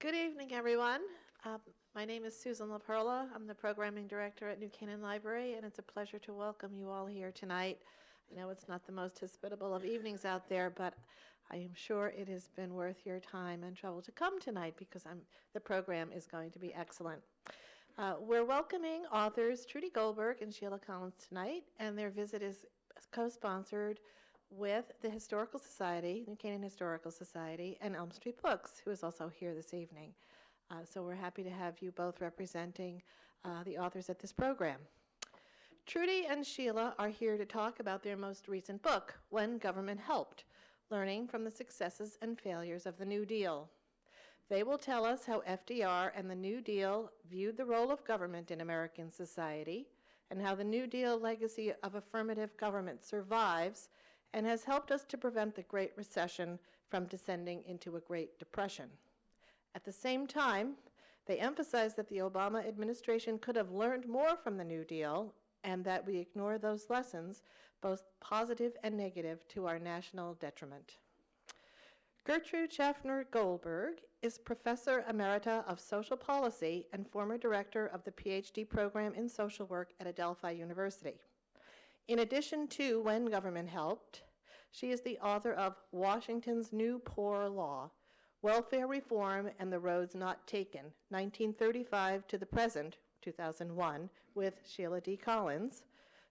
Good evening, everyone. My name is Susan LaPerla. I'm the programming director at New Canaan Library, and it's a pleasure to welcome you all here tonight. I know it's not the most hospitable of evenings out there, but I am sure it has been worth your time and trouble to come tonight because the program is going to be excellent. We're welcoming authors Trudy Goldberg and Sheila Collins tonight, and their visit is co-sponsored with the Historical Society, New Canaan Historical Society, and Elm Street Books, who is also here this evening. So we're happy to have you both representing the authors at this program. Trudy and Sheila are here to talk about their most recent book, When Government Helped, Learning from the Successes and Failures of the New Deal. They will tell us how FDR and the New Deal viewed the role of government in American society, and how the New Deal legacy of affirmative government survives and has helped us to prevent the Great Recession from descending into a Great Depression. At the same time, they emphasize that the Obama administration could have learned more from the New Deal and that we ignore those lessons, both positive and negative, to our national detriment. Gertrude Schaffner Goldberg is Professor Emerita of Social Policy and former director of the PhD program in social work at Adelphi University. In addition to When Government Helped, she is the author of Washington's New Poor Law, Welfare Reform and the Roads Not Taken, 1935 to the Present, 2001, with Sheila D. Collins,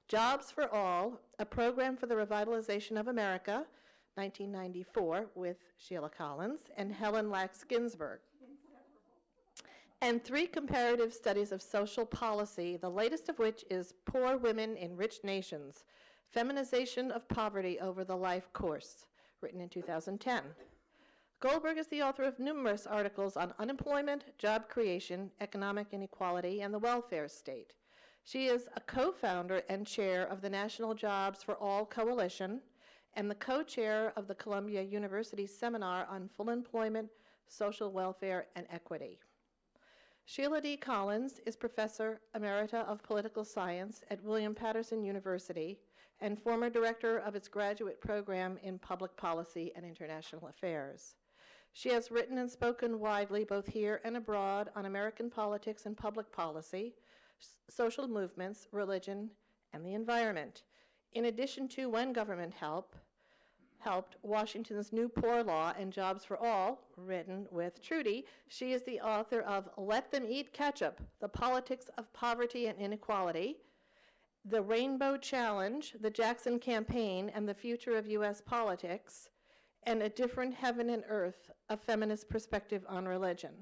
Jobs for All, A Program for the Revitalization of America, 1994, with Sheila Collins, and Helen Lax Ginsburg. And 3 comparative studies of social policy, the latest of which is Poor Women in Rich Nations, Feminization of Poverty Over the Life Course, written in 2010. Goldberg is the author of numerous articles on unemployment, job creation, economic inequality, and the welfare state. She is a co-founder and chair of the National Jobs for All Coalition and the co-chair of the Columbia University Seminar on Full Employment, Social Welfare, and Equity. Sheila D. Collins is Professor Emerita of Political Science at William Patterson University and former director of its graduate program in Public Policy and International Affairs. She has written and spoken widely, both here and abroad, on American politics and public policy, social movements, religion, and the environment. In addition to When Government Helped, Washington's New Poor Law and Jobs for All, written with Trudy, she is the author of Let Them Eat Ketchup, The Politics of Poverty and Inequality, The Rainbow Challenge, The Jackson Campaign and the Future of U.S. Politics, and A Different Heaven and Earth, A Feminist Perspective on Religion.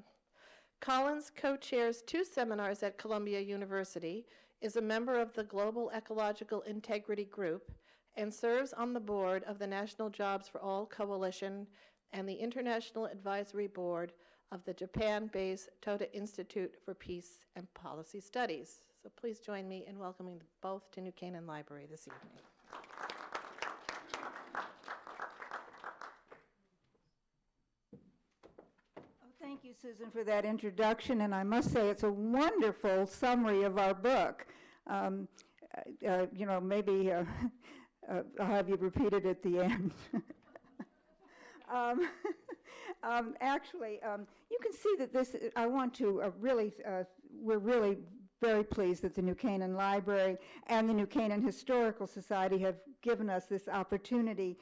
Collins co-chairs 2 seminars at Columbia University, is a member of the Global Ecological Integrity Group, and serves on the board of the National Jobs for All Coalition and the International Advisory Board of the Japan-based Toda Institute for Peace and Policy Studies. So please join me in welcoming both to New Canaan Library this evening. Thank you, Susan, for that introduction, and I must say it's a wonderful summary of our book. Maybe I'll have you repeat it at the end. You can see that this, I want to we're really very pleased that the New Canaan Library and the New Canaan Historical Society have given us this opportunity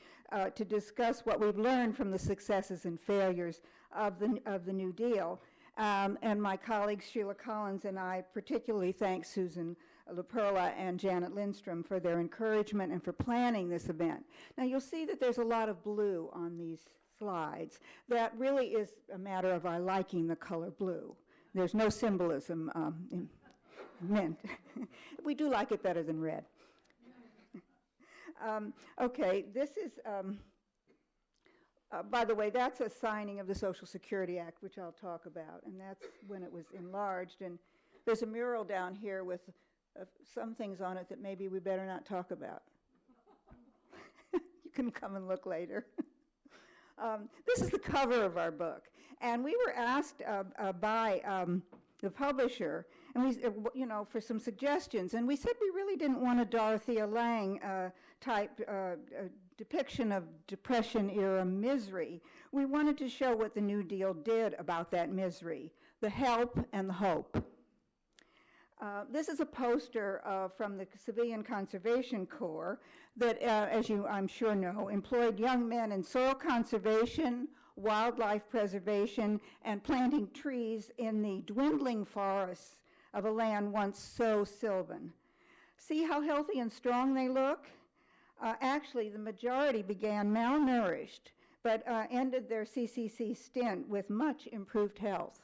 to discuss what we've learned from the successes and failures of the New Deal. And my colleagues Sheila Collins and I particularly thank Susan LaPerla and Janet Lindstrom for their encouragement and for planning this event. Now you'll see that there's a lot of blue on these slides. That really is a matter of our liking the color blue. There's no symbolism meant. We do like it better than red. Okay, this is, by the way, that's a signing of the Social Security Act, which I'll talk about, and that's when it was enlarged. And there's a mural down here with some things on it that maybe we better not talk about. You can come and look later. This is the cover of our book, and we were asked by the publisher and you know, for some suggestions. And we said we really didn't want a Dorothea Lange type depiction of Depression-era misery. We wanted to show what the New Deal did about that misery, the help and the hope. This is a poster from the Civilian Conservation Corps that, as you, I'm sure, know, employed young men in soil conservation, wildlife preservation, and planting trees in the dwindling forests of a land once so sylvan. See how healthy and strong they look? Actually, the majority began malnourished, but ended their CCC stint with much improved health.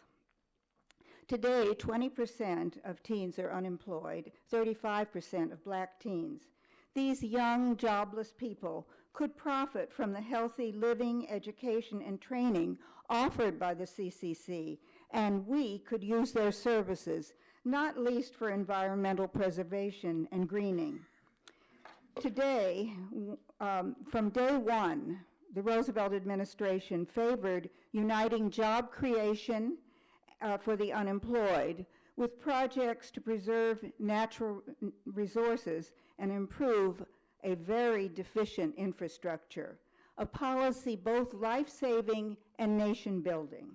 Today, 20% of teens are unemployed, 35% of black teens. These young, jobless people could profit from the healthy living, education, and training offered by the CCC, and we could use their services, not least for environmental preservation and greening. Today, from day one, the Roosevelt administration favored uniting job creation for the unemployed with projects to preserve natural resources and improve a very deficient infrastructure, a policy both life-saving and nation-building.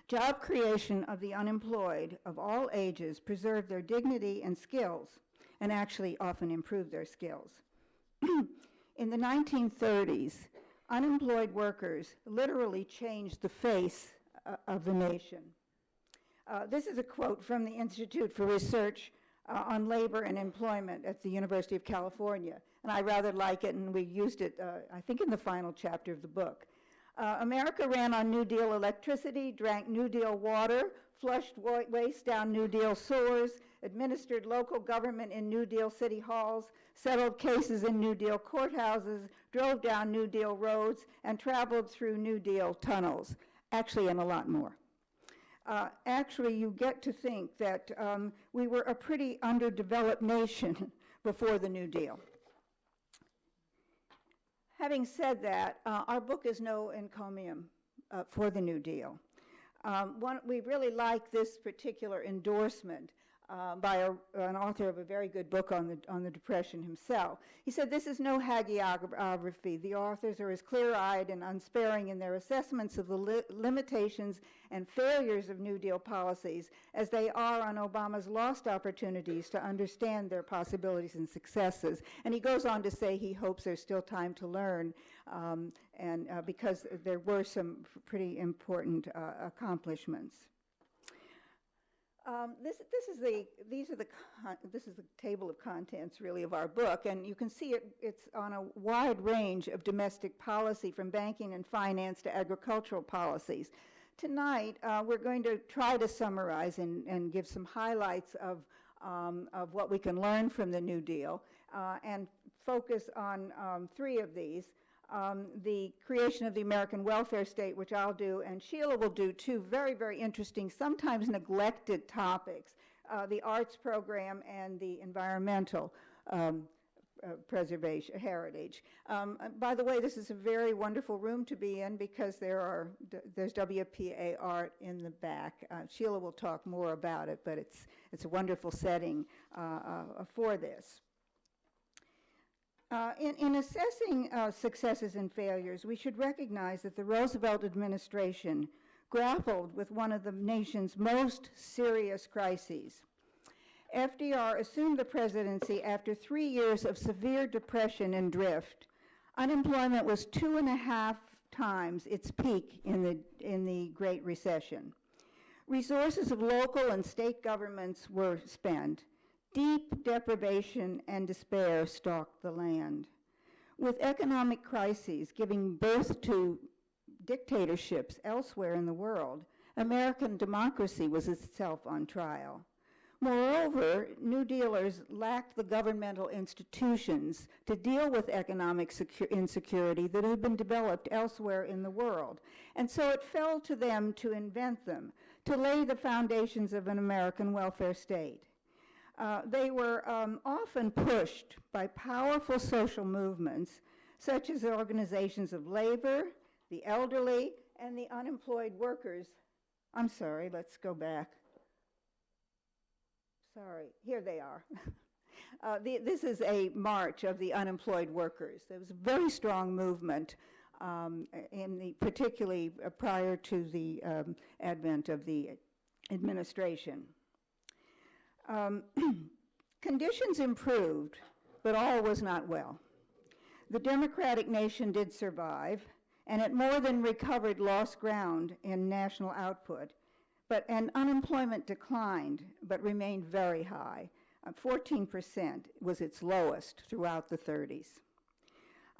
Job creation of the unemployed of all ages preserved their dignity and skills, and actually often improved their skills. In the 1930s, unemployed workers literally changed the face of the nation. This is a quote from the Institute for Research on Labor and Employment at the University of California, and I rather like it, and we used it, I think, in the final chapter of the book. America ran on New Deal electricity, drank New Deal water, flushed waste down New Deal sewers, administered local government in New Deal city halls, settled cases in New Deal courthouses, drove down New Deal roads, and traveled through New Deal tunnels. Actually, and a lot more. Actually, you get to think that we were a pretty underdeveloped nation before the New Deal. Having said that, our book is no encomium for the New Deal. We really like this particular endorsement by an author of a very good book on the Depression himself. He said, "This is no hagiography. The authors are as clear-eyed and unsparing in their assessments of the limitations and failures of New Deal policies as they are on Obama's lost opportunities to understand their possibilities and successes." And he goes on to say he hopes there's still time to learn, because there were some pretty important accomplishments. This is the table of contents, really, of our book, and you can see it's on a wide range of domestic policy, from banking and finance to agricultural policies. Tonight, we're going to try to summarize and give some highlights of what we can learn from the New Deal, and focus on three of these. The creation of the American welfare state, which I'll do, and Sheila will do, two very, very interesting, sometimes neglected topics, the arts program and the environmental preservation, heritage. By the way, this is a very wonderful room to be in because there's WPA art in the back. Sheila will talk more about it, but it's a wonderful setting for this. In assessing successes and failures, we should recognize that the Roosevelt administration grappled with one of the nation's most serious crises. FDR assumed the presidency after 3 years of severe depression and drift. Unemployment was 2.5 times its peak in the Great Recession. Resources of local and state governments were spent. Deep deprivation and despair stalked the land. With economic crises giving birth to dictatorships elsewhere in the world, American democracy was itself on trial. Moreover, New Dealers lacked the governmental institutions to deal with economic insecurity that had been developed elsewhere in the world. And so it fell to them to invent them, to lay the foundations of an American welfare state. They were often pushed by powerful social movements, such as organizations of labor, the elderly, and the unemployed workers. I'm sorry, let's go back. sorry, here they are. This is a march of the unemployed workers. There was a very strong movement, particularly prior to the advent of the administration. Conditions improved, but all was not well. The democratic nation did survive, and it more than recovered lost ground in national output, and unemployment declined, but remained very high. 14% was its lowest throughout the 30s.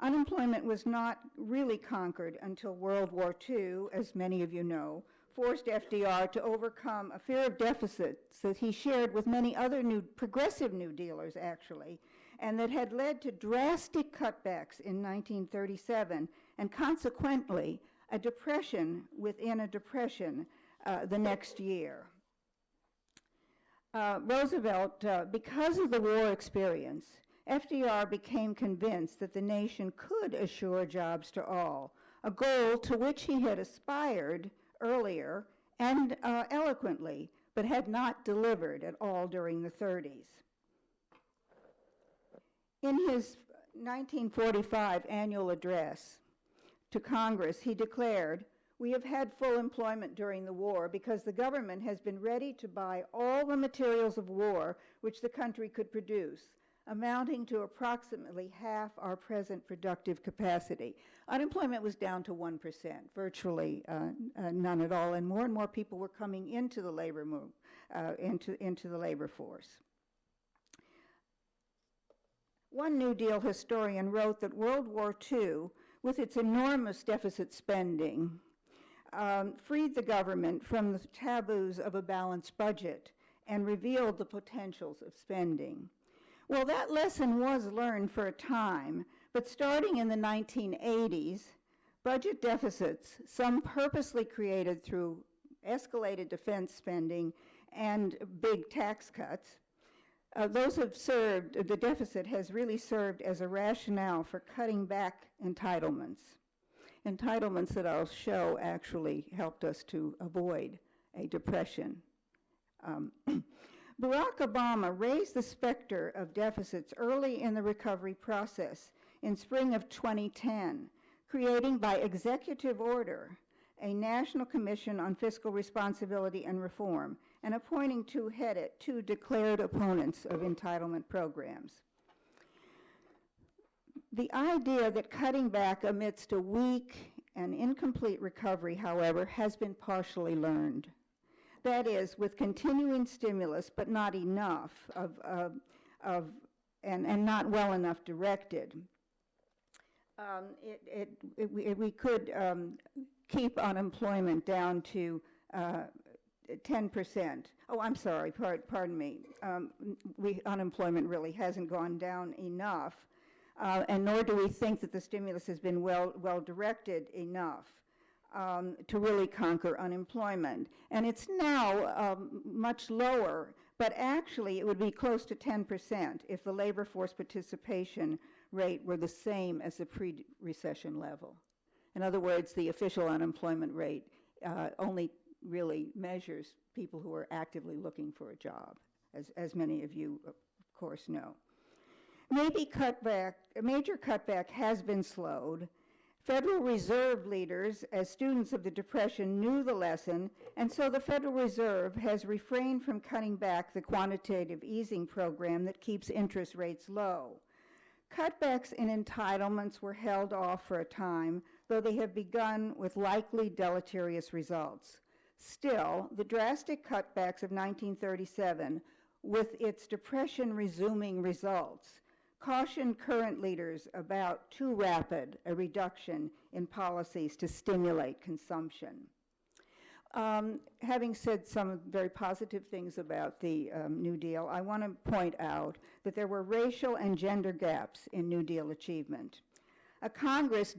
Unemployment was not really conquered until World War II, as many of you know, forced FDR to overcome a fear of deficits that he shared with many other progressive New Dealers, actually, and that had led to drastic cutbacks in 1937, and consequently, a depression within a depression the next year. Roosevelt, because of the war experience, FDR became convinced that the nation could assure jobs to all, a goal to which he had aspired earlier and eloquently, but had not delivered at all during the 30s. In his 1945 annual address to Congress, he declared, "We have had full employment during the war because the government has been ready to buy all the materials of war which the country could produce, amounting to approximately half our present productive capacity." Unemployment was down to 1%, virtually none at all, and more people were coming into the labor into the labor force. One New Deal historian wrote that World War II, with its enormous deficit spending, freed the government from the taboos of a balanced budget and revealed the potentials of spending. Well, that lesson was learned for a time, but starting in the 1980s, budget deficits, some purposely created through escalated defense spending and big tax cuts, the deficit has really served as a rationale for cutting back entitlements that I'll show actually helped us to avoid a depression. Barack Obama raised the specter of deficits early in the recovery process in spring of 2010, creating by executive order a National Commission on Fiscal Responsibility and Reform, and appointing two declared opponents of entitlement programs. The idea that cutting back amidst a weak and incomplete recovery, however, has been partially learned. That is, with continuing stimulus, but not enough and not well enough directed, we could keep unemployment down to 10%. Oh, I'm sorry, pardon me. Unemployment really hasn't gone down enough, and nor do we think that the stimulus has been well directed enough to really conquer unemployment. And it's now much lower, but actually it would be close to 10% if the labor force participation rate were the same as the pre-recession level. In other words, the official unemployment rate only really measures people who are actively looking for a job, as many of you, of course, know. A major cutback has been slowed. Federal Reserve leaders, as students of the Depression, knew the lesson, and so the Federal Reserve has refrained from cutting back the quantitative easing program that keeps interest rates low. Cutbacks in entitlements were held off for a time, though they have begun with likely deleterious results. Still, the drastic cutbacks of 1937, with its Depression resuming results, cautioned current leaders about too rapid a reduction in policies to stimulate consumption. Having said some very positive things about the New Deal, I want to point out that there were racial and gender gaps in New Deal achievement. A Congress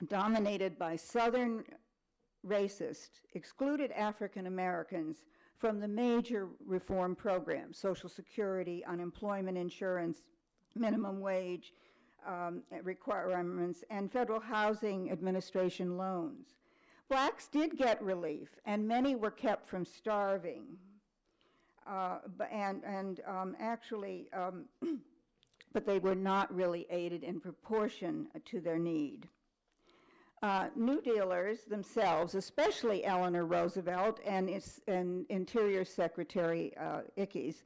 dominated by Southern racists excluded African Americans from the major reform programs, Social Security, unemployment insurance, minimum wage requirements, and Federal Housing Administration loans. Blacks did get relief, and many were kept from starving. Actually, but they were not really aided in proportion to their need. New Dealers themselves, especially Eleanor Roosevelt and Interior Secretary Ickes,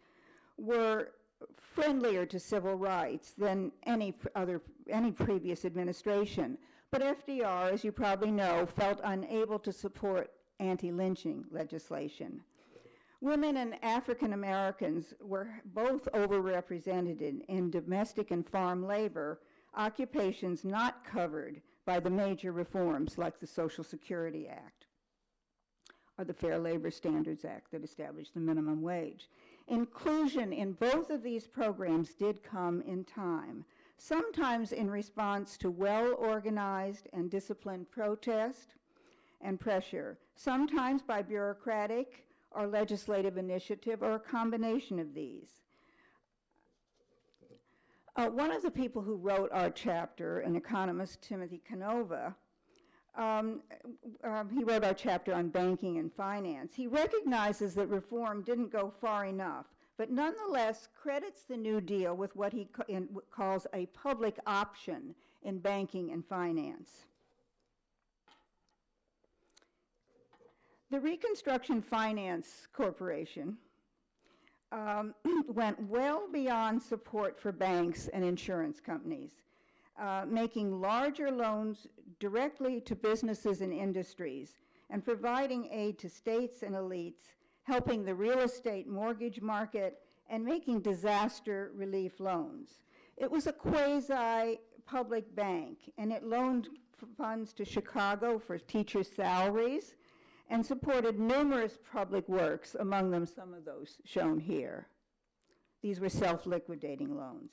were friendlier to civil rights than any previous administration. But FDR, as you probably know, felt unable to support anti-lynching legislation. Women and African Americans were both overrepresented in domestic and farm labor, occupations not covered by the major reforms like the Social Security Act or the Fair Labor Standards Act that established the minimum wage. Inclusion in both of these programs did come in time, sometimes in response to well-organized and disciplined protest and pressure, sometimes by bureaucratic or legislative initiative, or a combination of these. One of the people who wrote our chapter, an economist, Timothy Canova, he wrote our chapter on banking and finance. He recognizes that reform didn't go far enough, but nonetheless credits the New Deal with what he calls a public option in banking and finance. The Reconstruction Finance Corporation went well beyond support for banks and insurance companies, making larger loans directly to businesses and industries and providing aid to states and elites, helping the real estate mortgage market, and making disaster relief loans. It was a quasi-public bank, and it loaned funds to Chicago for teachers' salaries and supported numerous public works, among them some of those shown here. These were self-liquidating loans.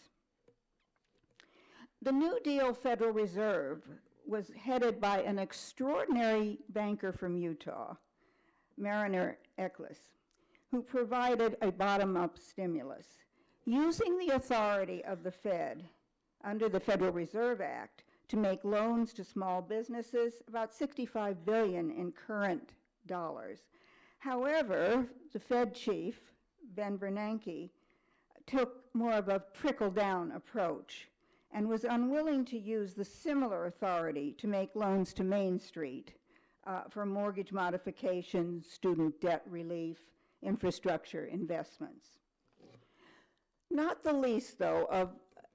The New Deal Federal Reserve was headed by an extraordinary banker from Utah, Mariner Eccles, who provided a bottom-up stimulus. Using the authority of the Fed under the Federal Reserve Act to make loans to small businesses, about $65 billion in current dollars. However, the Fed chief, Ben Bernanke, took more of a trickle-down approach and was unwilling to use the similar authority to make loans to Main Street for mortgage modification, student debt relief, infrastructure investments. Not the least, though, of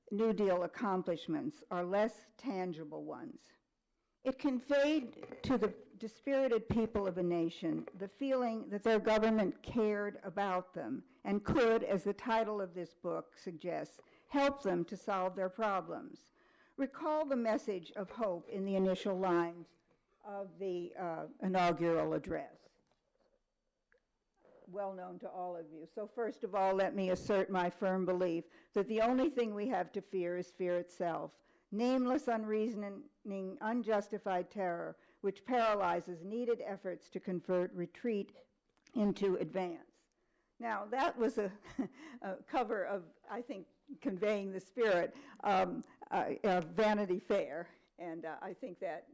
New Deal accomplishments are less tangible ones. It conveyed to the dispirited people of a nation the feeling that their government cared about them and could, as the title of this book suggests, help them to solve their problems. Recall the message of hope in the initial lines of the inaugural address, well known to all of you. So first of all, let me assert my firm belief that the only thing we have to fear is fear itself, nameless, unreasoning, unjustified terror, which paralyzes needed efforts to convert retreat into advance. Now, that was a cover of, I think, conveying the spirit of Vanity Fair, and I think that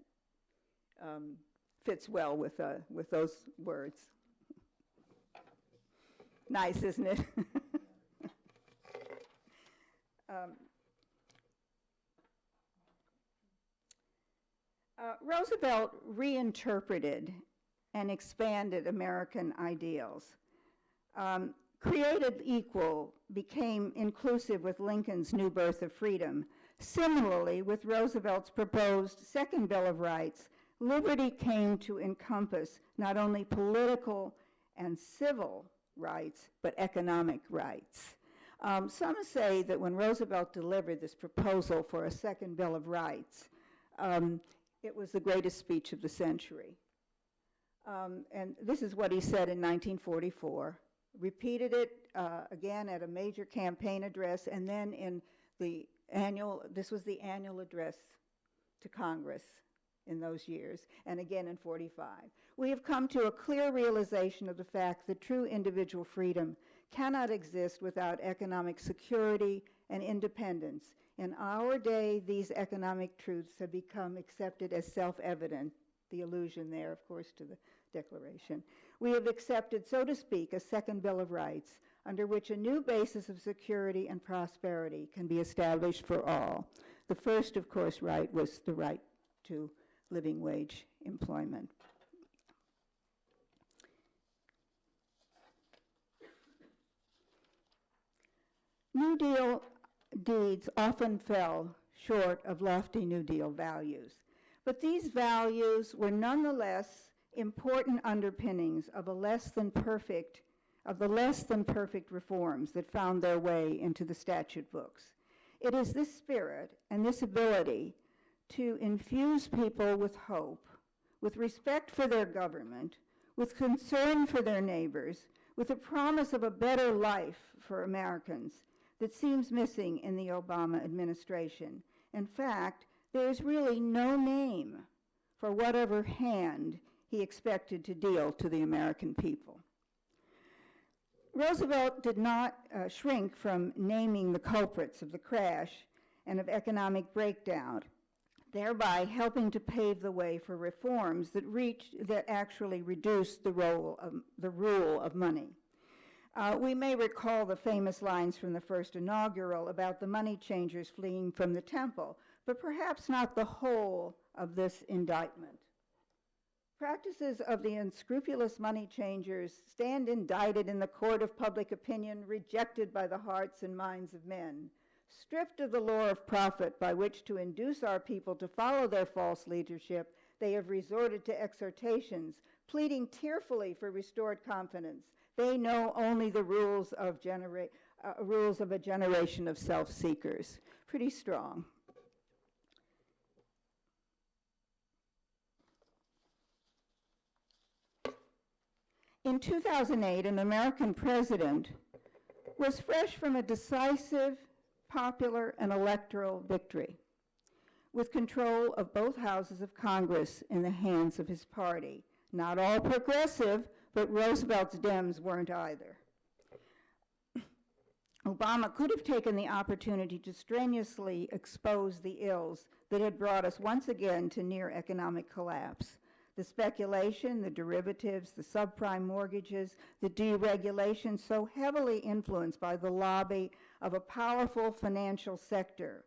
fits well with those words. Nice, isn't it? Roosevelt reinterpreted and expanded American ideals. Created equal became inclusive with Lincoln's new birth of freedom. Similarly, with Roosevelt's proposed Second Bill of Rights, liberty came to encompass not only political and civil rights, but economic rights. Some say that when Roosevelt delivered this proposal for a Second Bill of Rights, it was the greatest speech of the century. And this is what he said in 1944, repeated it again at a major campaign address, and then in the this was the annual address to Congress in those years, and again in 45. We have come to a clear realization of the fact that true individual freedom cannot exist without economic security and independence. In our day, these economic truths have become accepted as self-evident. The allusion there, of course, to the Declaration, we have accepted, so to speak, a second Bill of Rights under which a new basis of security and prosperity can be established for all. The first, of course, right was the right to living wage employment. New Deal deeds often fell short of lofty New Deal values, but these values were nonetheless important underpinnings of the less than perfect reforms that found their way into the statute books. It is this spirit and this ability to infuse people with hope, with respect for their government, with concern for their neighbors, with a promise of a better life for Americans that seems missing in the Obama administration. In fact, there is really no name for whatever hand he expected to deal to the American people. Roosevelt did not shrink from naming the culprits of the crash and of economic breakdown, thereby helping to pave the way for reforms that actually reduced the rule of money. We may recall the famous lines from the first inaugural about the money changers fleeing from the temple, but perhaps not the whole of this indictment. Practices of the unscrupulous money changers stand indicted in the court of public opinion, rejected by the hearts and minds of men. Stripped of the lure of profit by which to induce our people to follow their false leadership, they have resorted to exhortations, pleading tearfully for restored confidence. They know only the rules of a generation of self-seekers. Pretty strong. In 2008, an American president was fresh from a decisive popular and electoral victory, with control of both houses of Congress in the hands of his party. Not all progressive, but Roosevelt's Dems weren't either. Obama could have taken the opportunity to strenuously expose the ills that had brought us once again to near economic collapse. The speculation, the derivatives, the subprime mortgages, the deregulation so heavily influenced by the lobby of a powerful financial sector.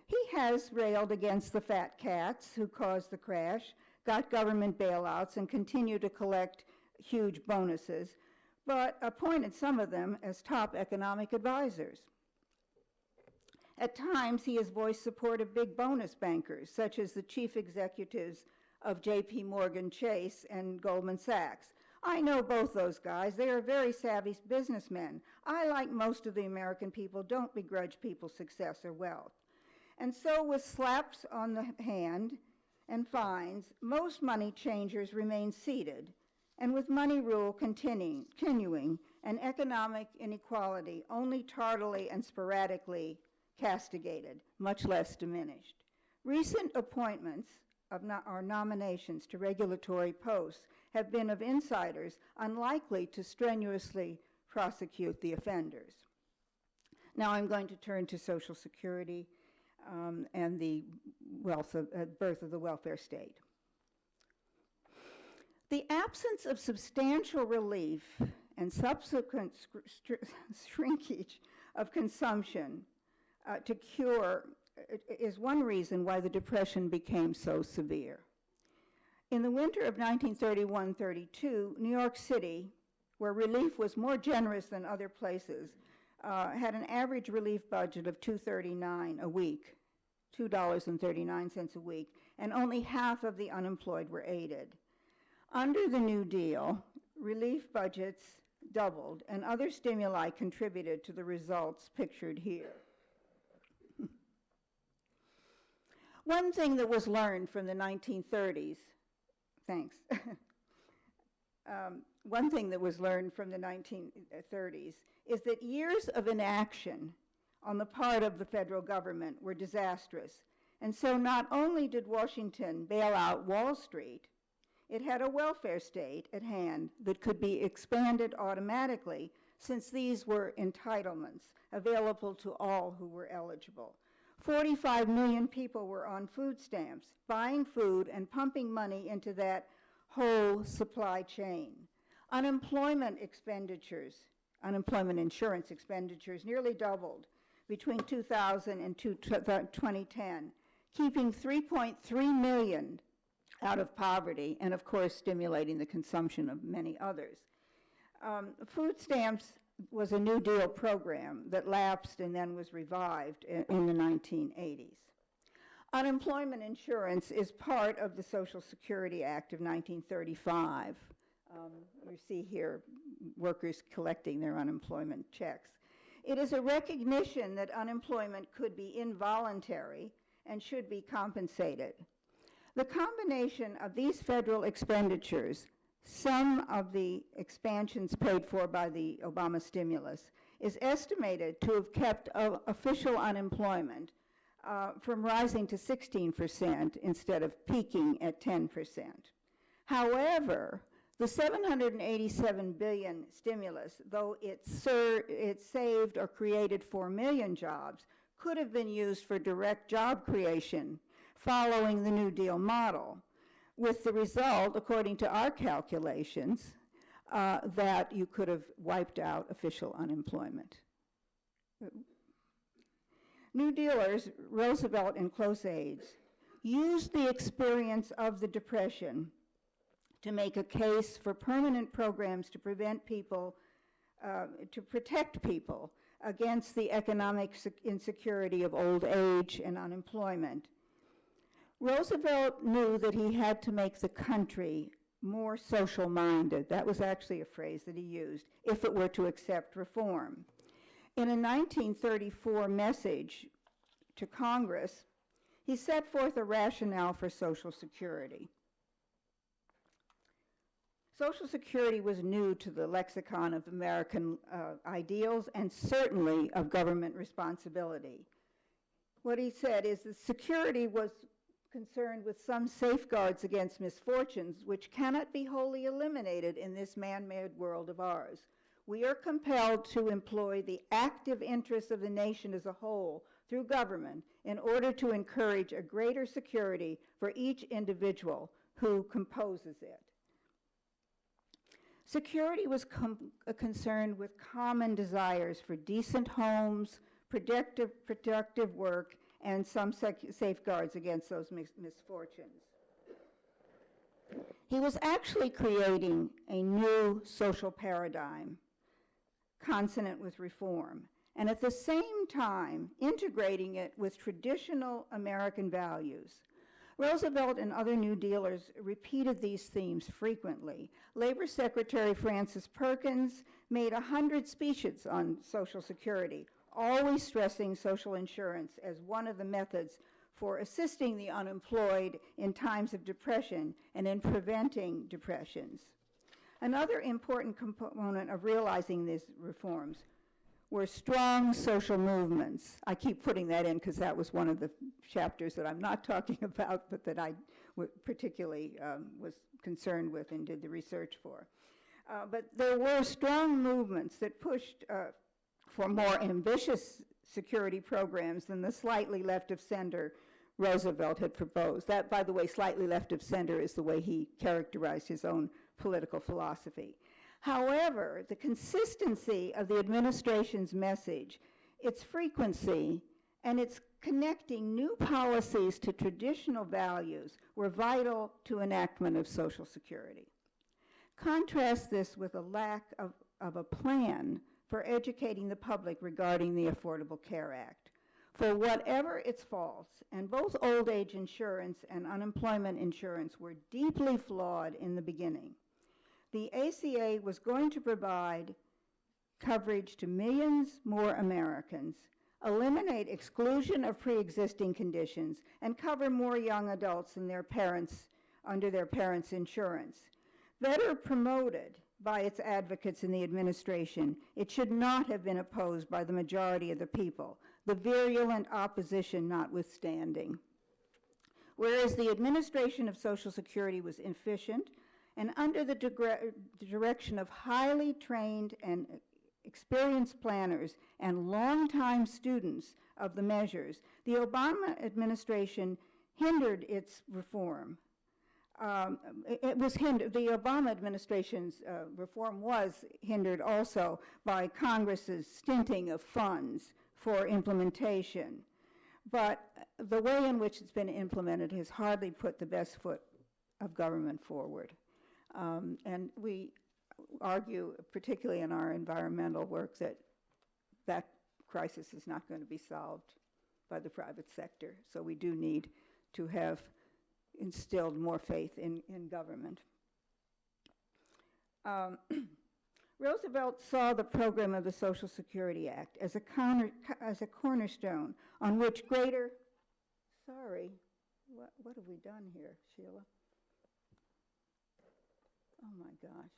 He has railed against the fat cats who caused the crash, got government bailouts, and continue to collect huge bonuses, but appointed some of them as top economic advisors. At times, he has voiced support of big bonus bankers, such as the chief executives of J.P. Morgan Chase and Goldman Sachs. I know both those guys. They are very savvy businessmen. I, like most of the American people, don't begrudge people's success or wealth. And so with slaps on the hand and fines, most money changers remain seated, and with money rule continuing and economic inequality only tardily and sporadically castigated, much less diminished. Recent appointments or nominations to regulatory posts have been of insiders unlikely to strenuously prosecute the offenders. Now I'm going to turn to Social Security and the birth of the welfare state. The absence of substantial relief and subsequent shrinkage of consumption to cure is one reason why the Depression became so severe. In the winter of 1931-32, New York City, where relief was more generous than other places, had an average relief budget of $2.39 a week, $2.39 a week, and only half of the unemployed were aided. Under the New Deal, relief budgets doubled, and other stimuli contributed to the results pictured here. One thing that was learned from the 1930s, thanks. One thing that was learned from the 1930s is that years of inaction on the part of the federal government were disastrous. And so not only did Washington bail out Wall Street, it had a welfare state at hand that could be expanded automatically, since these were entitlements available to all who were eligible. 45 million people were on food stamps, buying food and pumping money into that whole supply chain. Unemployment insurance expenditures nearly doubled between 2000 and 2010, keeping 3.3 million out of poverty and, of course, stimulating the consumption of many others. Food stamps was a New Deal program that lapsed and then was revived in the 1980s. Unemployment insurance is part of the Social Security Act of 1935. You see here workers collecting their unemployment checks. It is a recognition that unemployment could be involuntary and should be compensated. The combination of these federal expenditures, some of the expansions paid for by the Obama stimulus, is estimated to have kept official unemployment from rising to 16% instead of peaking at 10%. However, the $787 billion stimulus, though it saved or created 4 million jobs, could have been used for direct job creation following the New Deal model, with the result, according to our calculations, that you could have wiped out official unemployment. New Dealers, Roosevelt and close aides, used the experience of the Depression to make a case for permanent programs to protect people against the economic insecurity of old age and unemployment. Roosevelt knew that he had to make the country more social-minded. That was actually a phrase that he used, if it were to accept reform. In a 1934 message to Congress, he set forth a rationale for Social Security. Social Security was new to the lexicon of American ideals and certainly of government responsibility. What he said is that security was concerned with some safeguards against misfortunes which cannot be wholly eliminated in this man-made world of ours. We are compelled to employ the active interests of the nation as a whole through government in order to encourage a greater security for each individual who composes it. Security was concerned with common desires for decent homes, productive work, and some safeguards against those misfortunes. He was actually creating a new social paradigm, consonant with reform, and at the same time integrating it with traditional American values. Roosevelt and other New Dealers repeated these themes frequently. Labor Secretary Francis Perkins made 100 speeches on Social Security, always stressing social insurance as one of the methods for assisting the unemployed in times of depression and in preventing depressions. Another important component of realizing these reforms were strong social movements. I keep putting that in because that was one of the chapters that I'm not talking about, but that I particularly was concerned with and did the research for. But there were strong movements that pushed for more ambitious security programs than the slightly left of center Roosevelt had proposed. That, by the way, slightly left of center is the way he characterized his own political philosophy. However, the consistency of the administration's message, its frequency, and its connecting new policies to traditional values were vital to enactment of Social Security. Contrast this with a lack of a plan for educating the public regarding the Affordable Care Act. For whatever its faults, and both old age insurance and unemployment insurance were deeply flawed in the beginning, the ACA was going to provide coverage to millions more Americans, eliminate exclusion of pre-existing conditions, and cover more young adults than their parents under their parents' insurance. Better promoted by its advocates in the administration, it should not have been opposed by the majority of the people, the virulent opposition notwithstanding. Whereas the administration of Social Security was efficient, and under the direction of highly trained and experienced planners and longtime students of the measures, the Obama administration hindered its reform. It was hindered, the Obama administration's reform was hindered also by Congress's stinting of funds for implementation. But the way in which it's been implemented has hardly put the best foot of government forward. And we argue, particularly in our environmental work, that that crisis is not going to be solved by the private sector. So we do need to have instilled more faith in government. Roosevelt saw the program of the Social Security Act as a cornerstone on which greater, sorry, what have we done here, Sheila? Oh my gosh.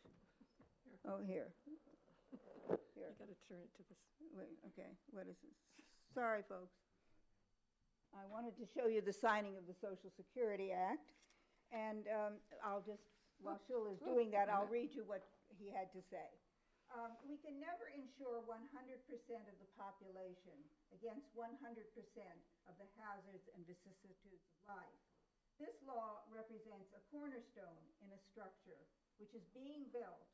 Oh, here. Here. You got to turn it to this. Wait, okay, what is this? Sorry, folks. I wanted to show you the signing of the Social Security Act, and I'll just, while Sheila is doing that, I'll read you what he had to say. We can never ensure 100% of the population against 100% of the hazards and vicissitudes of life. This law represents a cornerstone in a structure which is being built,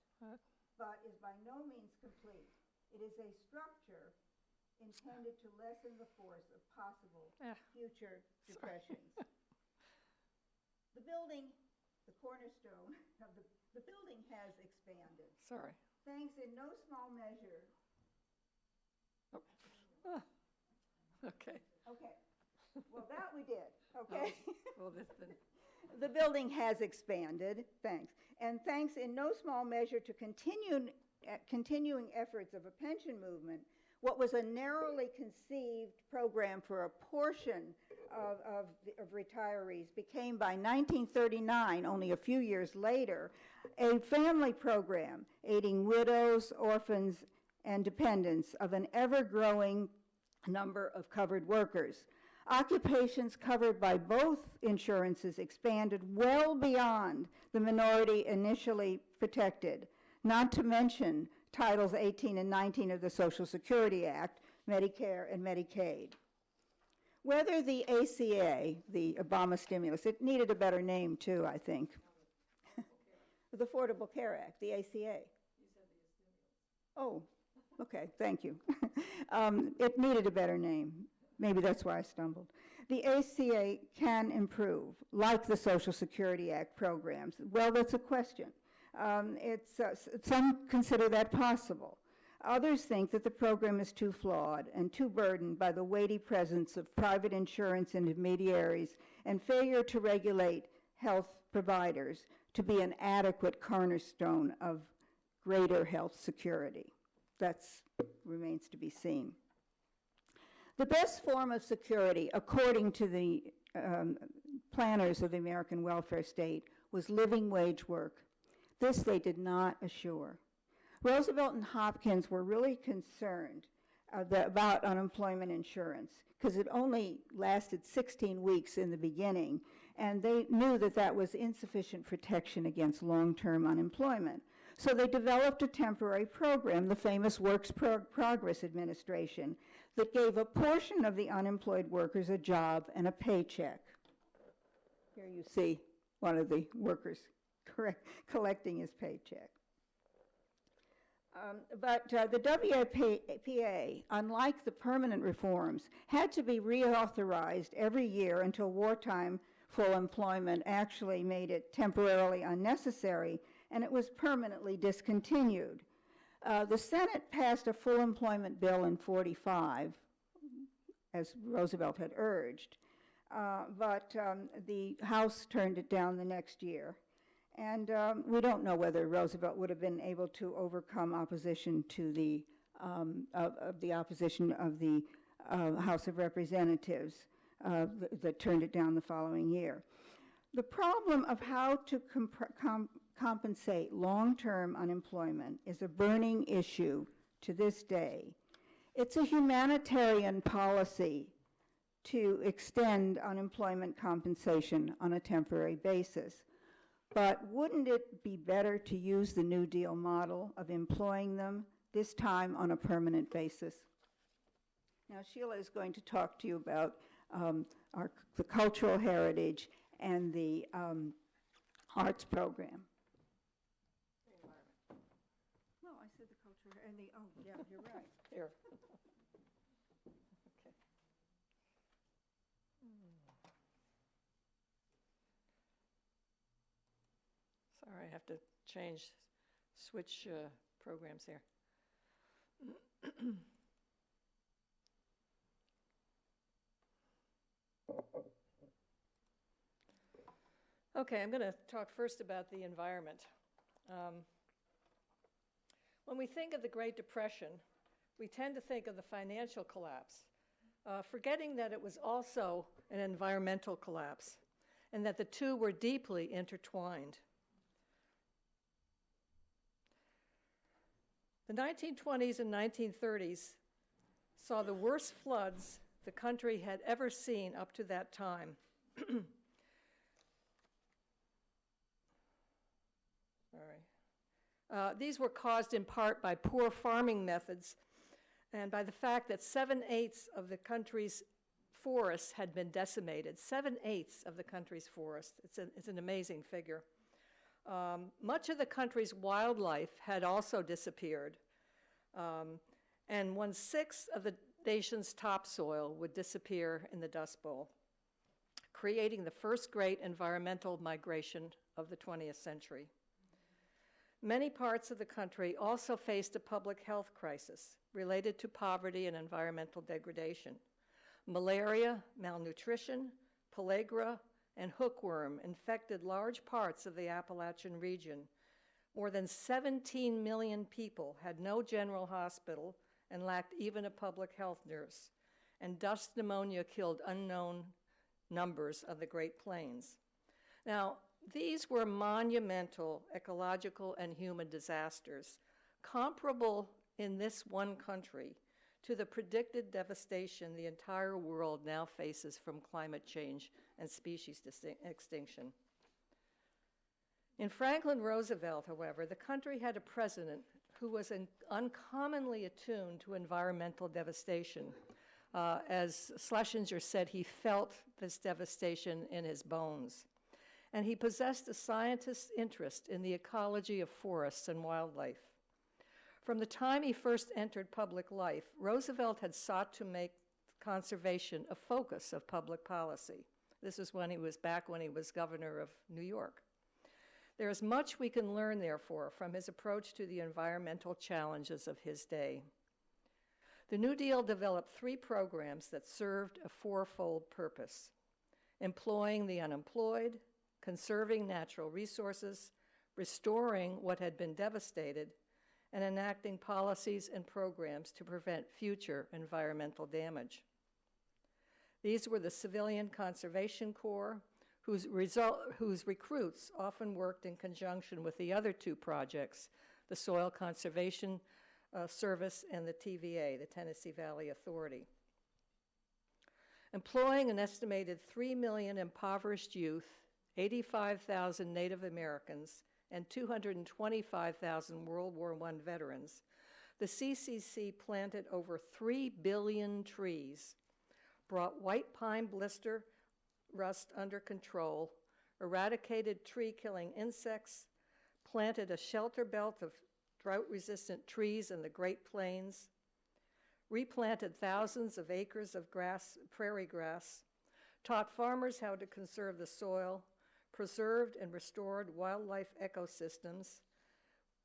but is by no means complete. It is a structure intended to lessen the force of possible future depressions. The building, the cornerstone of the building has expanded. Sorry. Thanks in no small measure. Okay. Okay. Well, that we did. Okay. Well, this then. The building has expanded, thanks. And thanks in no small measure to continuing efforts of a pension movement, what was a narrowly conceived program for a portion of retirees became by 1939, only a few years later, a family program aiding widows, orphans, and dependents of an ever-growing number of covered workers. Occupations covered by both insurances expanded well beyond the minority initially protected, not to mention Titles 18 and 19 of the Social Security Act, Medicare and Medicaid. Whether the ACA, the Obama stimulus, it needed a better name too, I think. The Affordable Care Act, the ACA. You said the stimulus. Oh, okay, thank you. It needed a better name. Maybe that's why I stumbled. The ACA can improve, like the Social Security Act programs. Well, that's a question. Some consider that possible. Others think that the program is too flawed and too burdened by the weighty presence of private insurance intermediaries and failure to regulate health providers to be an adequate cornerstone of greater health security. That remains to be seen. The best form of security, according to the planners of the American welfare state, was living wage work. This they did not assure. Roosevelt and Hopkins were really concerned about unemployment insurance because it only lasted 16 weeks in the beginning, and they knew that that was insufficient protection against long-term unemployment. So they developed a temporary program, the famous Works Progress Administration, that gave a portion of the unemployed workers a job and a paycheck. Here you see one of the workers collecting his paycheck. But the WPA, unlike the permanent reforms, had to be reauthorized every year until wartime full employment actually made it temporarily unnecessary, and it was permanently discontinued. The Senate passed a full employment bill in '45, as Roosevelt had urged, but the House turned it down the next year. And we don't know whether Roosevelt would have been able to overcome opposition to the opposition of the House of Representatives that turned it down the following year. The problem of how to compensate long-term unemployment is a burning issue to this day. It's a humanitarian policy to extend unemployment compensation on a temporary basis. But wouldn't it be better to use the New Deal model of employing them, this time on a permanent basis? Now, Sheila is going to talk to you about the cultural heritage and the arts program. No, I said the culture and the, oh, yeah, you're right. Here. Sorry, I have to switch programs here. Okay, I'm going to talk first about the environment. When we think of the Great Depression, we tend to think of the financial collapse, forgetting that it was also an environmental collapse and that the two were deeply intertwined. The 1920s and 1930s saw the worst floods the country had ever seen up to that time. These were caused in part by poor farming methods and by the fact that 7/8 of the country's forests had been decimated. 7/8 of the country's forests. It's an amazing figure. Much of the country's wildlife had also disappeared, and 1/6 of the nation's topsoil would disappear in the Dust Bowl, creating the first great environmental migration of the 20th century. Many parts of the country also faced a public health crisis related to poverty and environmental degradation. Malaria, malnutrition, pellagra, and hookworm infected large parts of the Appalachian region. More than 17 million people had no general hospital and lacked even a public health nurse, and dust pneumonia killed unknown numbers of the Great Plains. Now, these were monumental ecological and human disasters, comparable in this one country to the predicted devastation the entire world now faces from climate change and species extinction. In Franklin Roosevelt, however, the country had a president who was uncommonly attuned to environmental devastation. As Schlesinger said, he felt this devastation in his bones. And he possessed a scientist's interest in the ecology of forests and wildlife. From the time he first entered public life, Roosevelt had sought to make conservation a focus of public policy. This is when he was governor of New York. There is much we can learn, therefore, from his approach to the environmental challenges of his day. The New Deal developed 3 programs that served a fourfold purpose: employing the unemployed, conserving natural resources, restoring what had been devastated, and enacting policies and programs to prevent future environmental damage. These were the Civilian Conservation Corps, whose recruits often worked in conjunction with the other 2 projects, the Soil Conservation Service and the TVA, the Tennessee Valley Authority. Employing an estimated 3 million impoverished youth, 85,000 Native Americans, and 225,000 World War I veterans, the CCC planted over 3 billion trees, brought white pine blister rust under control, eradicated tree-killing insects, planted a shelter belt of drought-resistant trees in the Great Plains, replanted thousands of acres of prairie grass, taught farmers how to conserve the soil, preserved and restored wildlife ecosystems,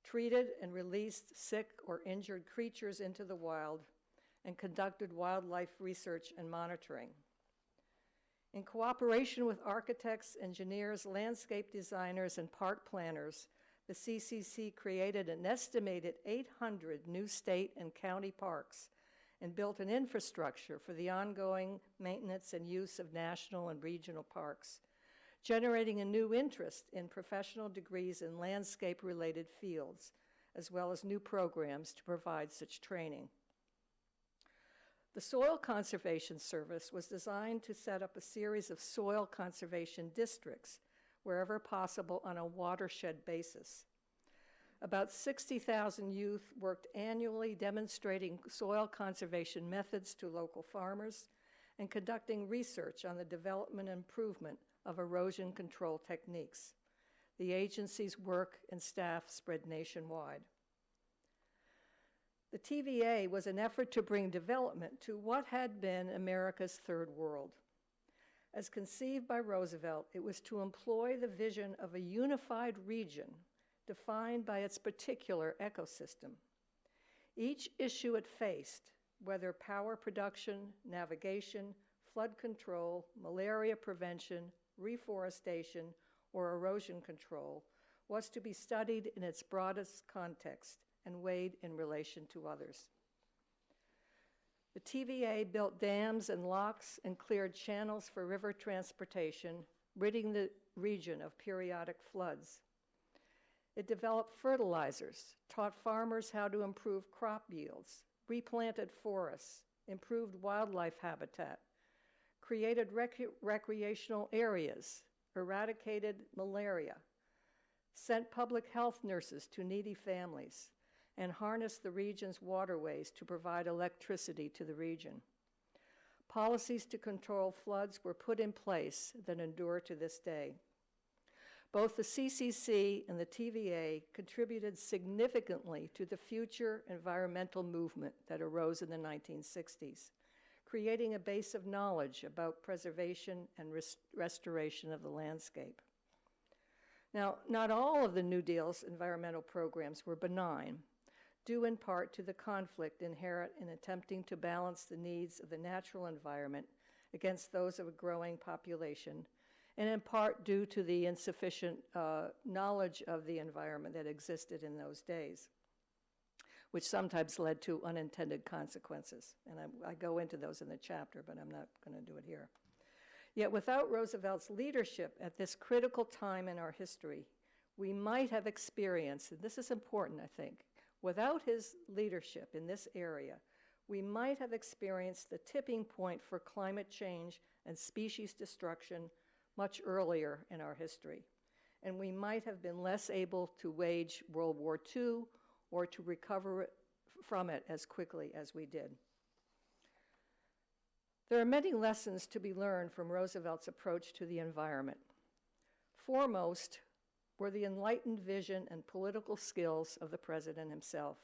treated and released sick or injured creatures into the wild, and conducted wildlife research and monitoring. In cooperation with architects, engineers, landscape designers, and park planners, the CCC created an estimated 800 new state and county parks and built an infrastructure for the ongoing maintenance and use of national and regional parks, generating a new interest in professional degrees in landscape-related fields, as well as new programs to provide such training. The Soil Conservation Service was designed to set up a series of soil conservation districts wherever possible on a watershed basis. About 60,000 youth worked annually demonstrating soil conservation methods to local farmers and conducting research on the development and improvement of erosion control techniques. The agency's work and staff spread nationwide. The TVA was an effort to bring development to what had been America's third world. As conceived by Roosevelt, it was to employ the vision of a unified region defined by its particular ecosystem. Each issue it faced, whether power production, navigation, flood control, malaria prevention, reforestation, or erosion control, was to be studied in its broadest context and weighed in relation to others. The TVA built dams and locks and cleared channels for river transportation, ridding the region of periodic floods. It developed fertilizers, taught farmers how to improve crop yields, replanted forests, improved wildlife habitat, created recreational areas, eradicated malaria, sent public health nurses to needy families, and harnessed the region's waterways to provide electricity to the region. Policies to control floods were put in place that endure to this day. Both the CCC and the TVA contributed significantly to the future environmental movement that arose in the 1960s, creating a base of knowledge about preservation and restoration of the landscape. Now, not all of the New Deal's environmental programs were benign, due in part to the conflict inherent in attempting to balance the needs of the natural environment against those of a growing population, and in part due to the insufficient knowledge of the environment that existed in those days, which sometimes led to unintended consequences. And I go into those in the chapter, but I'm not going to do it here. Yet without Roosevelt's leadership at this critical time in our history, we might have experienced, and this is important, I think, without his leadership in this area, we might have experienced the tipping point for climate change and species destruction much earlier in our history. And we might have been less able to wage World War II or to recover from it as quickly as we did. There are many lessons to be learned from Roosevelt's approach to the environment. Foremost were the enlightened vision and political skills of the president himself.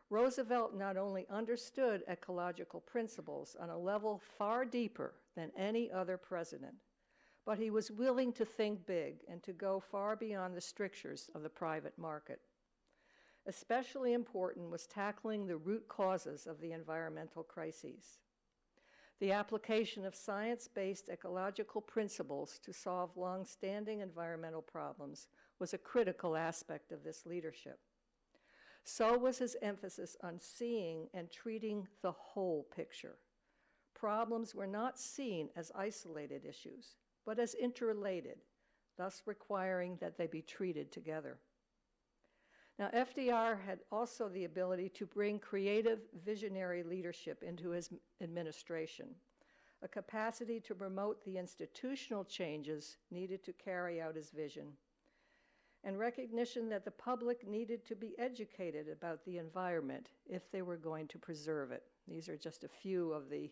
Roosevelt not only understood ecological principles on a level far deeper than any other president, but he was willing to think big and to go far beyond the strictures of the private market. Especially important was tackling the root causes of the environmental crises. The application of science-based ecological principles to solve long-standing environmental problems was a critical aspect of this leadership. So was his emphasis on seeing and treating the whole picture. Problems were not seen as isolated issues, but as interrelated, thus requiring that they be treated together. Now, FDR had also the ability to bring creative, visionary leadership into his administration, a capacity to promote the institutional changes needed to carry out his vision, and recognition that the public needed to be educated about the environment if they were going to preserve it. These are just a few of the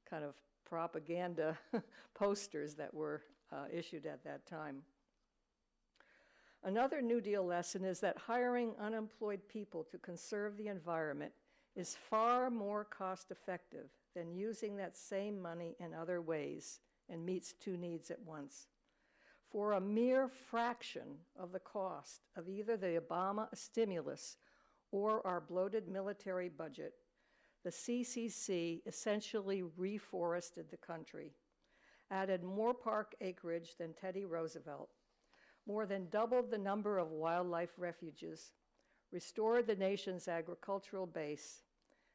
kind of propaganda posters that were issued at that time. Another New Deal lesson is that hiring unemployed people to conserve the environment is far more cost-effective than using that same money in other ways and meets two needs at once. For a mere fraction of the cost of either the Obama stimulus or our bloated military budget, the CCC essentially reforested the country, added more park acreage than Teddy Roosevelt, more than doubled the number of wildlife refuges, restored the nation's agricultural base,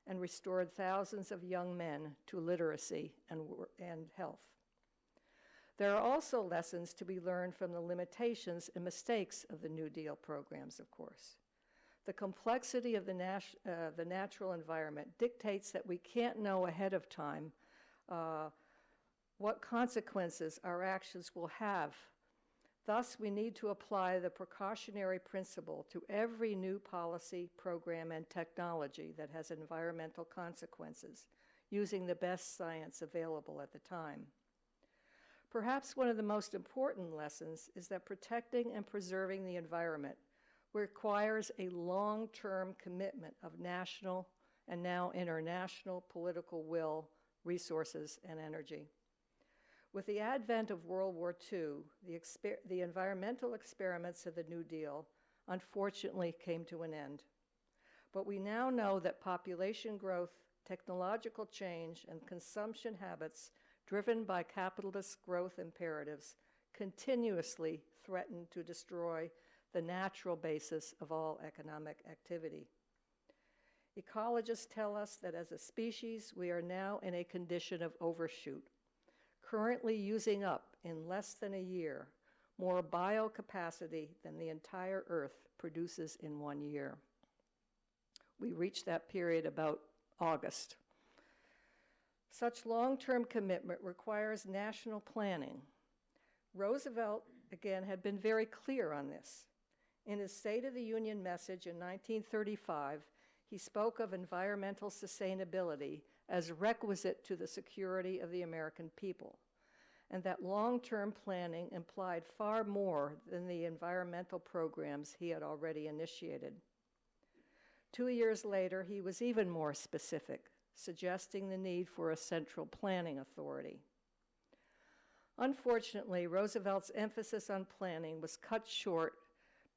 and restored thousands of young men to literacy and health. There are also lessons to be learned from the limitations and mistakes of the New Deal programs, of course. The complexity of the natural environment dictates that we can't know ahead of time what consequences our actions will have. Thus, we need to apply the precautionary principle to every new policy, program, and technology that has environmental consequences, using the best science available at the time. Perhaps one of the most important lessons is that protecting and preserving the environment requires a long-term commitment of national and now international political will, resources, and energy. With the advent of World War II, the environmental experiments of the New Deal unfortunately came to an end. But we now know that population growth, technological change, and consumption habits driven by capitalist growth imperatives continuously threaten to destroy the natural basis of all economic activity. Ecologists tell us that as a species, we are now in a condition of overshoot, currently using up in less than a year more biocapacity than the entire Earth produces in 1 year. We reached that period about August. Such long-term commitment requires national planning. Roosevelt, again, had been very clear on this. In his State of the Union message in 1935, he spoke of environmental sustainability as requisite to the security of the American people, and that long-term planning implied far more than the environmental programs he had already initiated. 2 years later, he was even more specific, suggesting the need for a central planning authority. Unfortunately, Roosevelt's emphasis on planning was cut short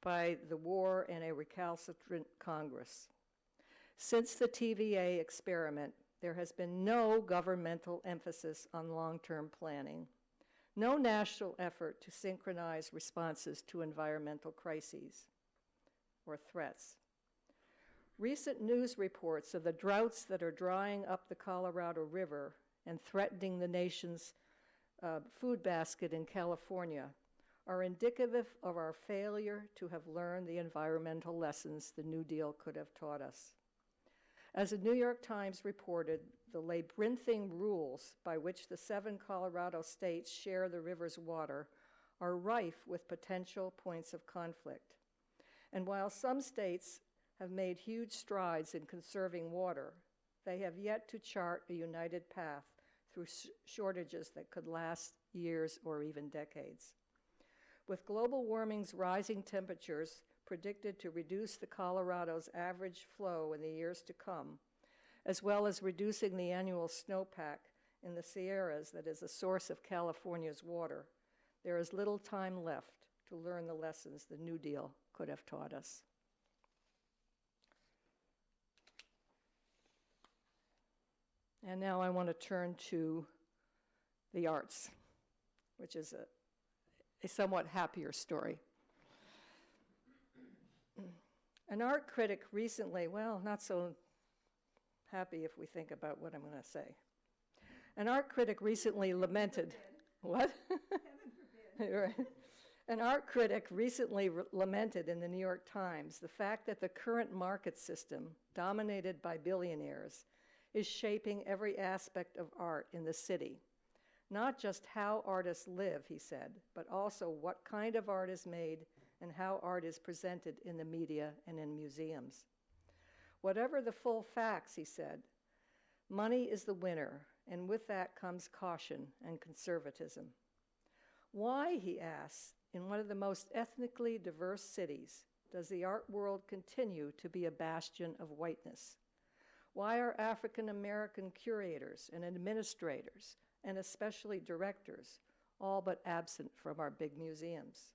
by the war and a recalcitrant Congress. Since the TVA experiment, there has been no governmental emphasis on long-term planning, no national effort to synchronize responses to environmental crises or threats. Recent news reports of the droughts that are drying up the Colorado River and threatening the nation's food basket in California are indicative of our failure to have learned the environmental lessons the New Deal could have taught us. As the New York Times reported, the labyrinthine rules by which the 7 Colorado states share the river's water are rife with potential points of conflict. And while some states have made huge strides in conserving water, they have yet to chart a united path through shortages that could last years or even decades. With global warming's rising temperatures predicted to reduce the Colorado's average flow in the years to come, as well as reducing the annual snowpack in the Sierras that is a source of California's water, there is little time left to learn the lessons the New Deal could have taught us. And now I want to turn to the arts, which is a somewhat happier story. An art critic recently, well, not so happy if we think about what I'm going to say. An art critic recently lamented, what? Right. An art critic recently lamented in the New York Times the fact that the current market system, dominated by billionaires, is shaping every aspect of art in the city. Not just how artists live, he said, but also what kind of art is made and how art is presented in the media and in museums. Whatever the full facts, he said, money is the winner, and with that comes caution and conservatism. Why, he asks, in one of the most ethnically diverse cities, does the art world continue to be a bastion of whiteness? Why are African American curators and administrators, and especially directors, all but absent from our big museums?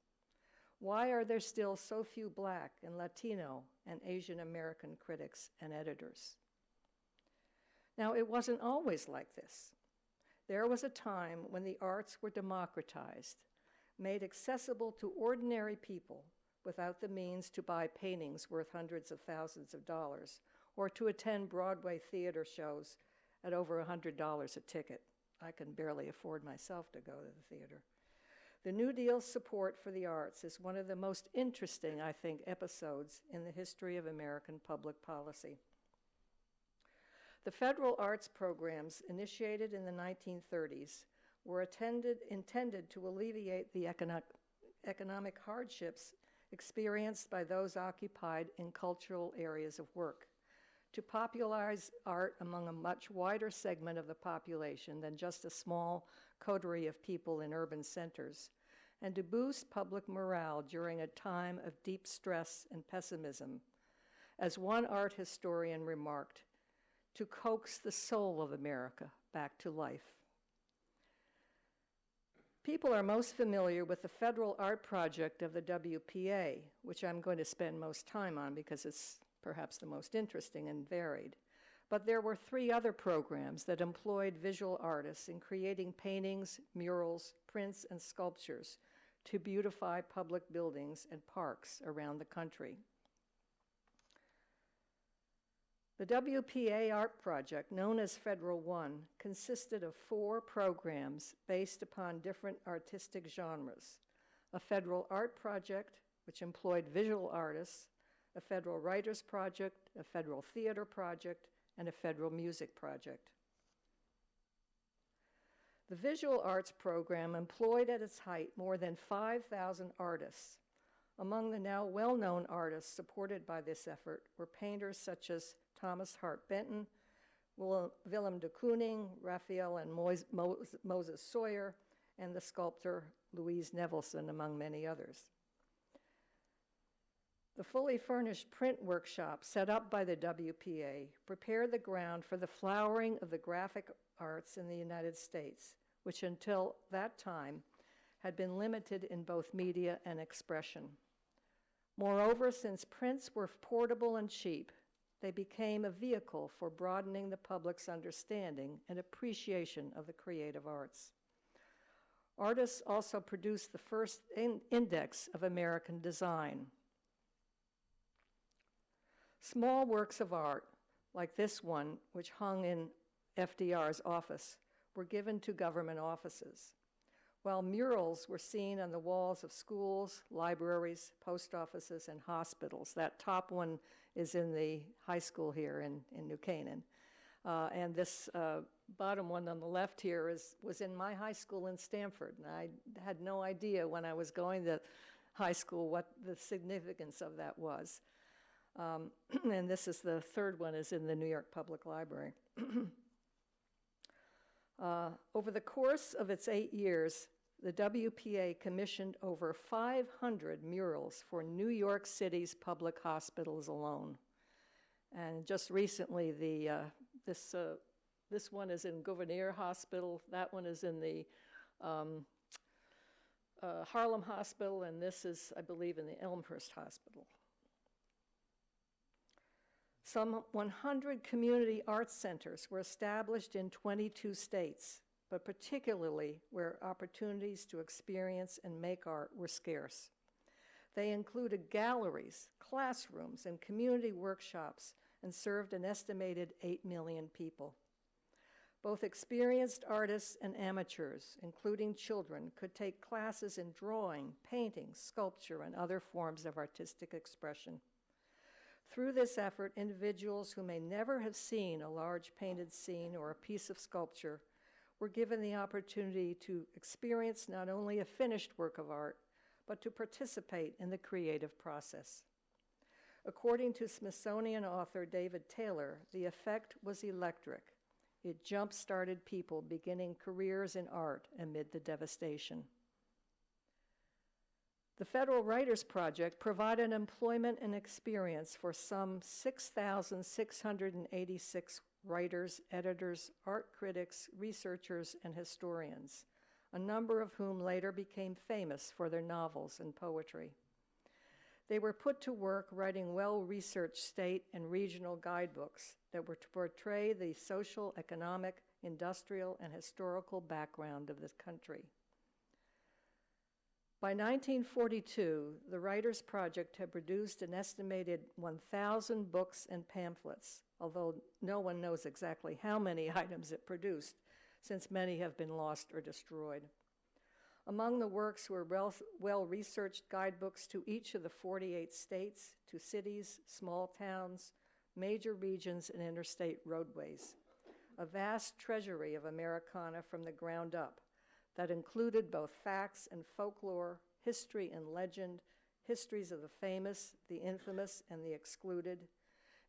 Why are there still so few Black and Latino and Asian American critics and editors? Now, it wasn't always like this. There was a time when the arts were democratized, made accessible to ordinary people without the means to buy paintings worth hundreds of thousands of dollars, or to attend Broadway theater shows at over $100 a ticket. I can barely afford myself to go to the theater. The New Deal's support for the arts is one of the most interesting, I think, episodes in the history of American public policy. The federal arts programs initiated in the 1930s were intended to alleviate the economic hardships experienced by those occupied in cultural areas of work, to popularize art among a much wider segment of the population than just a small coterie of people in urban centers, and to boost public morale during a time of deep stress and pessimism. As one art historian remarked, to coax the soul of America back to life. People are most familiar with the federal art project of the WPA, which I'm going to spend most time on because it's perhaps the most interesting and varied. But there were 3 other programs that employed visual artists in creating paintings, murals, prints, and sculptures to beautify public buildings and parks around the country. The WPA Art Project, known as Federal One, consisted of 4 programs based upon different artistic genres: a federal art project, which employed visual artists, a federal writers project, a federal theater project, and a federal music project. The visual arts program employed at its height more than 5,000 artists. Among the now well-known artists supported by this effort were painters such as Thomas Hart Benton, Willem de Kooning, Raphael and Moses Sawyer, and the sculptor Louise Nevelson, among many others. The fully furnished print workshop set up by the WPA prepared the ground for the flowering of the graphic arts in the United States, which until that time had been limited in both media and expression. Moreover, since prints were portable and cheap, they became a vehicle for broadening the public's understanding and appreciation of the creative arts. Artists also produced the first index of American design. Small works of art, like this one, which hung in FDR's office, were given to government offices, while murals were seen on the walls of schools, libraries, post offices, and hospitals. That top one is in the high school here in New Canaan. And this bottom one on the left here was in my high school in Stamford. And I had no idea when I was going to high school what the significance of that was. And this is the third one, is in the New York Public Library. Over the course of its 8 years, the WPA commissioned over 500 murals for New York City's public hospitals alone. And just recently, this one is in Gouverneur Hospital, that one is in the Harlem Hospital, and this is, I believe, in the Elmhurst Hospital. Some 100 community arts centers were established in 22 states, but particularly where opportunities to experience and make art were scarce. They included galleries, classrooms, and community workshops, and served an estimated 8 million people. Both experienced artists and amateurs, including children, could take classes in drawing, painting, sculpture, and other forms of artistic expression. Through this effort, individuals who may never have seen a large painted scene or a piece of sculpture were given the opportunity to experience not only a finished work of art, but to participate in the creative process. According to Smithsonian author David Taylor, the effect was electric. It jump-started people beginning careers in art amid the devastation. The Federal Writers Project provided employment and experience for some 6,686 writers, editors, art critics, researchers, and historians, a number of whom later became famous for their novels and poetry. They were put to work writing well-researched state and regional guidebooks that were to portray the social, economic, industrial, and historical background of this country. By 1942, the Writers Project had produced an estimated 1,000 books and pamphlets, although no one knows exactly how many items it produced, since many have been lost or destroyed. Among the works were well-researched guidebooks to each of the 48 states, to cities, small towns, major regions, and interstate roadways, a vast treasury of Americana from the ground up that included both facts and folklore, history and legend, histories of the famous, the infamous, and the excluded,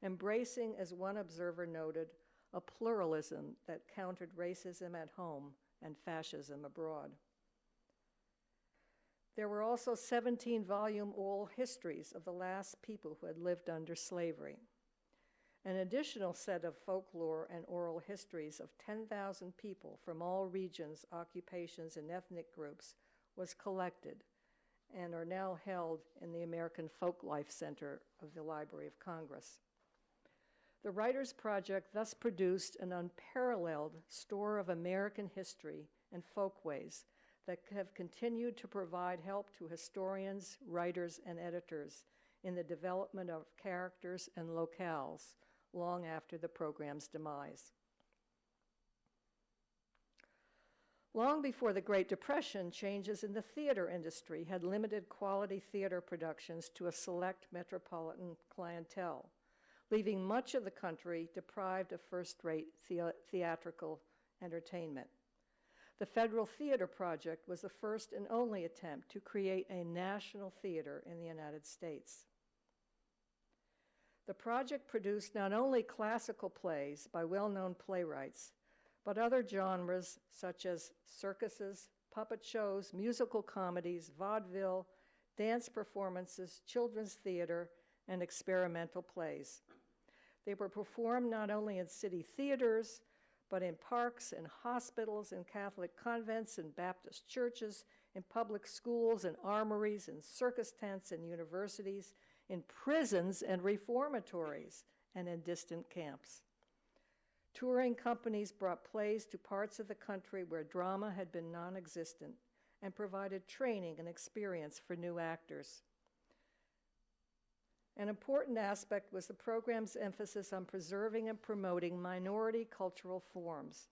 embracing, as one observer noted, a pluralism that countered racism at home and fascism abroad. There were also 17-volume oral histories of the last people who had lived under slavery. An additional set of folklore and oral histories of 10,000 people from all regions, occupations, and ethnic groups was collected and are now held in the American Folklife Center of the Library of Congress. The Writers' Project thus produced an unparalleled store of American history and folkways that have continued to provide help to historians, writers, and editors in the development of characters and locales long after the program's demise. Long before the Great Depression, changes in the theater industry had limited quality theater productions to a select metropolitan clientele, leaving much of the country deprived of first-rate theatrical entertainment. The Federal Theater Project was the first and only attempt to create a national theater in the United States. The project produced not only classical plays by well-known playwrights, but other genres such as circuses, puppet shows, musical comedies, vaudeville, dance performances, children's theater, and experimental plays. They were performed not only in city theaters, but in parks and hospitals, in Catholic convents and Baptist churches, in public schools and armories, in circus tents and universities, in prisons and reformatories, and in distant camps. Touring companies brought plays to parts of the country where drama had been non-existent and provided training and experience for new actors. An important aspect was the program's emphasis on preserving and promoting minority cultural forms.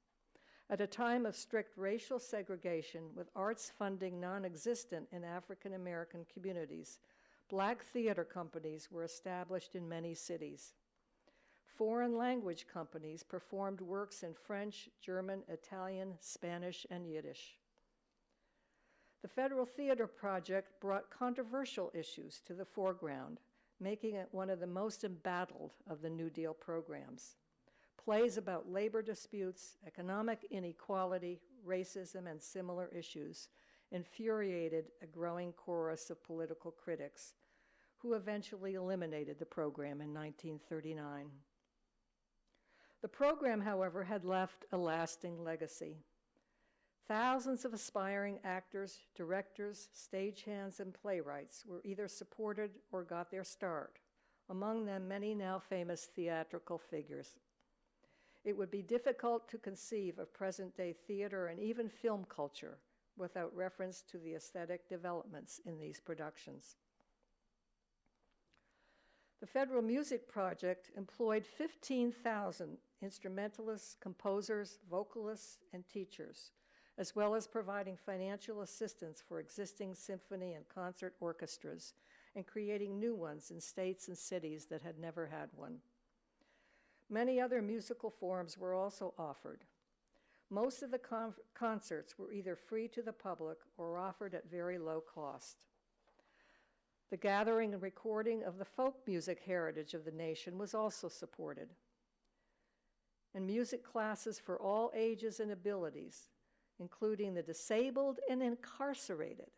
At a time of strict racial segregation, with arts funding non-existent in African American communities, Black theater companies were established in many cities. Foreign language companies performed works in French, German, Italian, Spanish, and Yiddish. The Federal Theater Project brought controversial issues to the foreground, making it one of the most embattled of the New Deal programs. Plays about labor disputes, economic inequality, racism, and similar issues infuriated a growing chorus of political critics, who eventually eliminated the program in 1939. The program, however, had left a lasting legacy. Thousands of aspiring actors, directors, stagehands, and playwrights were either supported or got their start, among them many now famous theatrical figures. It would be difficult to conceive of present-day theater and even film culture without reference to the aesthetic developments in these productions. The Federal Music Project employed 15,000 instrumentalists, composers, vocalists, and teachers, as well as providing financial assistance for existing symphony and concert orchestras and creating new ones in states and cities that had never had one. Many other musical forms were also offered. Most of the concerts were either free to the public or offered at very low cost. The gathering and recording of the folk music heritage of the nation was also supported. And music classes for all ages and abilities, including the disabled and incarcerated,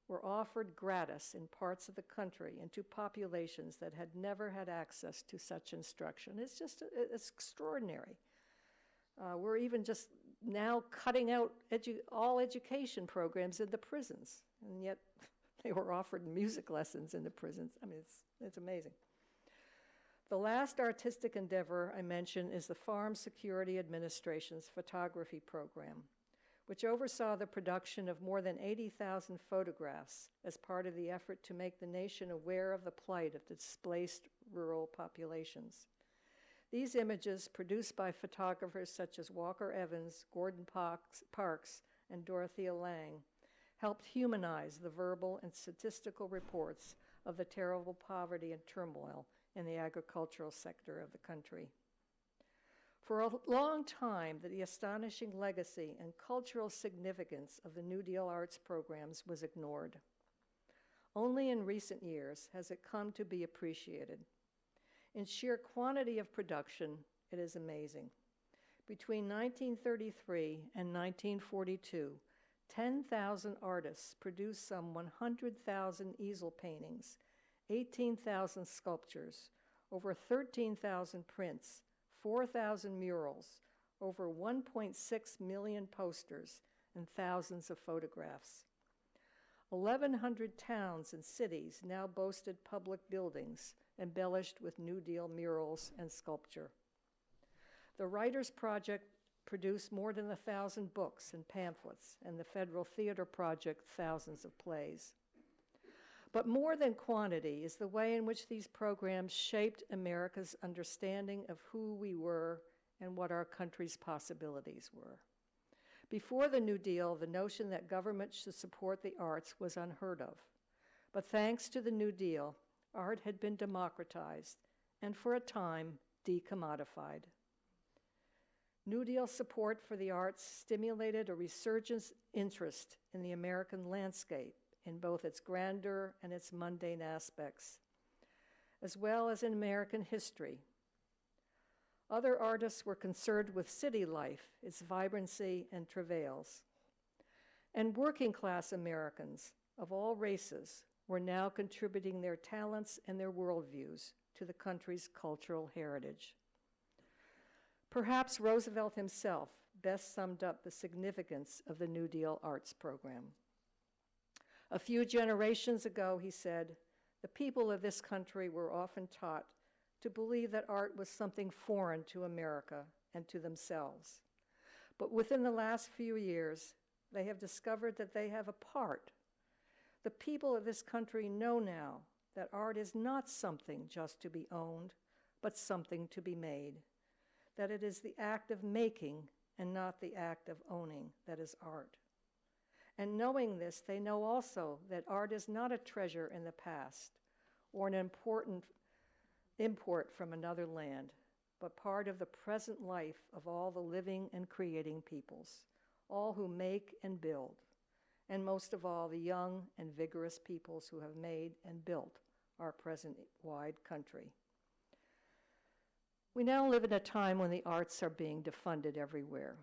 were offered gratis in parts of the country and to populations that had never had access to such instruction. It's extraordinary. We're even just now cutting out all education programs in the prisons, and yet they were offered music lessons in the prisons. I mean, it's amazing. The last artistic endeavor I mention is the Farm Security Administration's photography program, which oversaw the production of more than 80,000 photographs as part of the effort to make the nation aware of the plight of displaced rural populations. These images, produced by photographers such as Walker Evans, Gordon Parks, and Dorothea Lange, helped humanize the verbal and statistical reports of the terrible poverty and turmoil in the agricultural sector of the country. For a long time, the astonishing legacy and cultural significance of the New Deal arts programs was ignored. Only in recent years has it come to be appreciated. In sheer quantity of production, it is amazing. Between 1933 and 1942, 10,000 artists produced some 100,000 easel paintings, 18,000 sculptures, over 13,000 prints, 4,000 murals, over 1.6 million posters, and thousands of photographs. 1,100 towns and cities now boasted public buildings embellished with New Deal murals and sculpture. The Writers' Project produced more than 1,000 books and pamphlets, and the Federal Theater Project thousands of plays. But more than quantity is the way in which these programs shaped America's understanding of who we were and what our country's possibilities were. Before the New Deal, the notion that government should support the arts was unheard of. But thanks to the New Deal, art had been democratized and for a time decommodified. New Deal support for the arts stimulated a resurgent interest in the American landscape in both its grandeur and its mundane aspects, as well as in American history. Other artists were concerned with city life, its vibrancy and travails. And working class Americans of all races were now contributing their talents and their worldviews to the country's cultural heritage. Perhaps Roosevelt himself best summed up the significance of the New Deal arts program. A few generations ago, he said, the people of this country were often taught to believe that art was something foreign to America and to themselves. But within the last few years, they have discovered that they have a part. The people of this country know now that art is not something just to be owned, but something to be made, that it is the act of making and not the act of owning that is art. And knowing this, they know also that art is not a treasure in the past or an important import from another land, but part of the present life of all the living and creating peoples, all who make and build, and most of all, the young and vigorous peoples who have made and built our present wide country. We now live in a time when the arts are being defunded everywhere.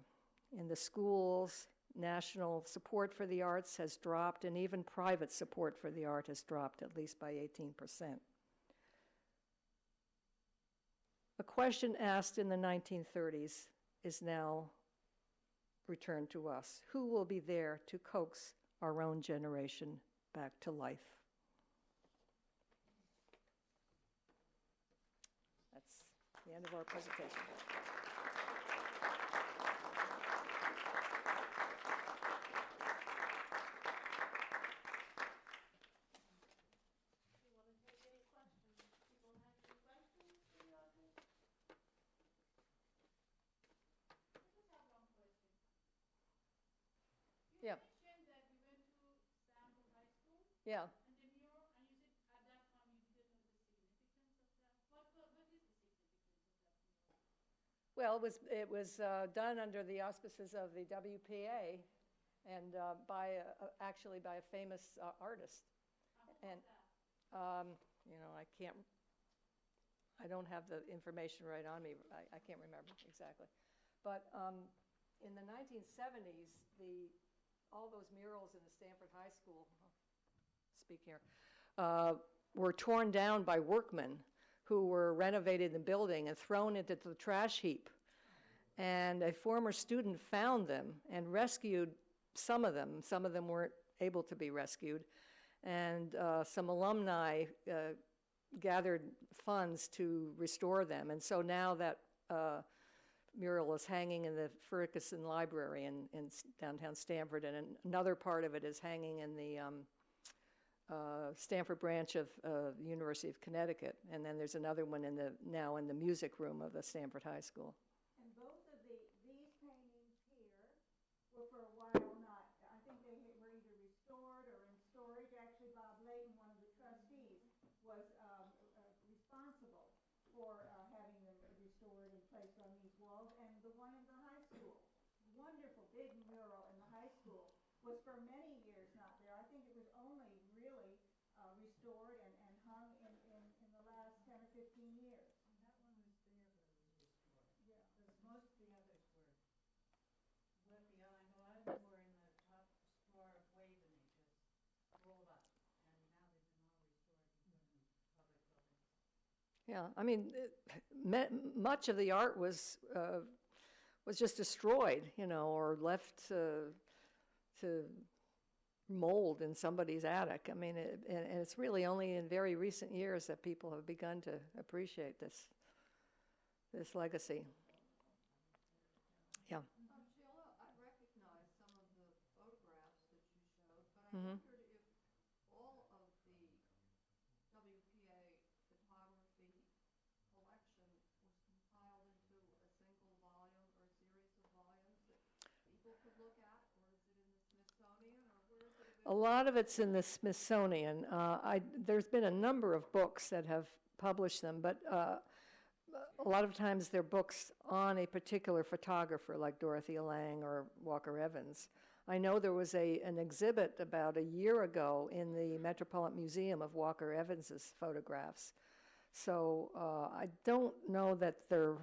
In the schools, national support for the arts has dropped, and even private support for the art has dropped, at least by 18%. A question asked in the 1930s is now returned to us. Who will be there to coax our own generation back to life? That's the end of our presentation. Yeah. Yeah. Well, it was done under the auspices of the WPA and actually by a famous artist. And you know, I don't have the information right on me. I can't remember exactly. But in the 1970s, all those murals in the Stanford High School, speak here, were torn down by workmen who were renovating the building and thrown into the trash heap. And a former student found them and rescued some of them. Some of them weren't able to be rescued. And some alumni gathered funds to restore them. And so now that mural is hanging in the Ferguson Library in downtown Stanford, and another part of it is hanging in the Stanford branch of the University of Connecticut, and then there's another one now in the music room of the Stanford High School. And both of these paintings here were for a while not, I think they were either restored or in storage. Actually, Bob Layton, one of the trustees, was responsible for having them restored and placed on these walls. And the one in the high school, wonderful big mural in the high school, was for many years not there. I think it was only really restored and hung in the last 10 or 15 years. Yeah, I mean, much of the art was just destroyed, or left to mold in somebody's attic. I mean, and it's really only in very recent years that people have begun to appreciate this legacy. Yeah. Sheila, I recognize some of the photographs that you showed, but I Mm-hmm. wondered if all of the WPA photography collection was compiled into a single volume or a series of volumes that people could look at, or is it in the Smithsonian, or where is it A available? lot of it's in the Smithsonian. There's been a number of books that have published them, but a lot of times they're books on a particular photographer, like Dorothea Lange or Walker Evans. I know there was an exhibit about a year ago in the Metropolitan Museum of Walker Evans's photographs. So I don't know that there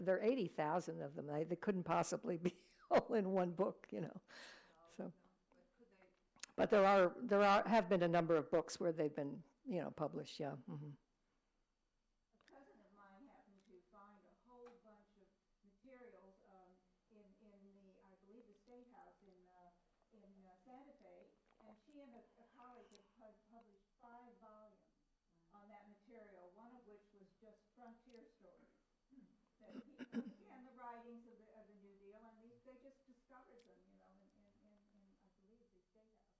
are 80,000 of them. They couldn't possibly be all in one book, So, but there have been a number of books where they've been, published. Yeah. Mm-hmm. A cousin of mine happened to find a whole bunch of materials in I believe, the State House in Santa Fe, and she and a colleague had published 5 volumes on that material, one of which was just frontier stories. That again, the writings of the New Deal, and they just discovered them, in I believe, the State House.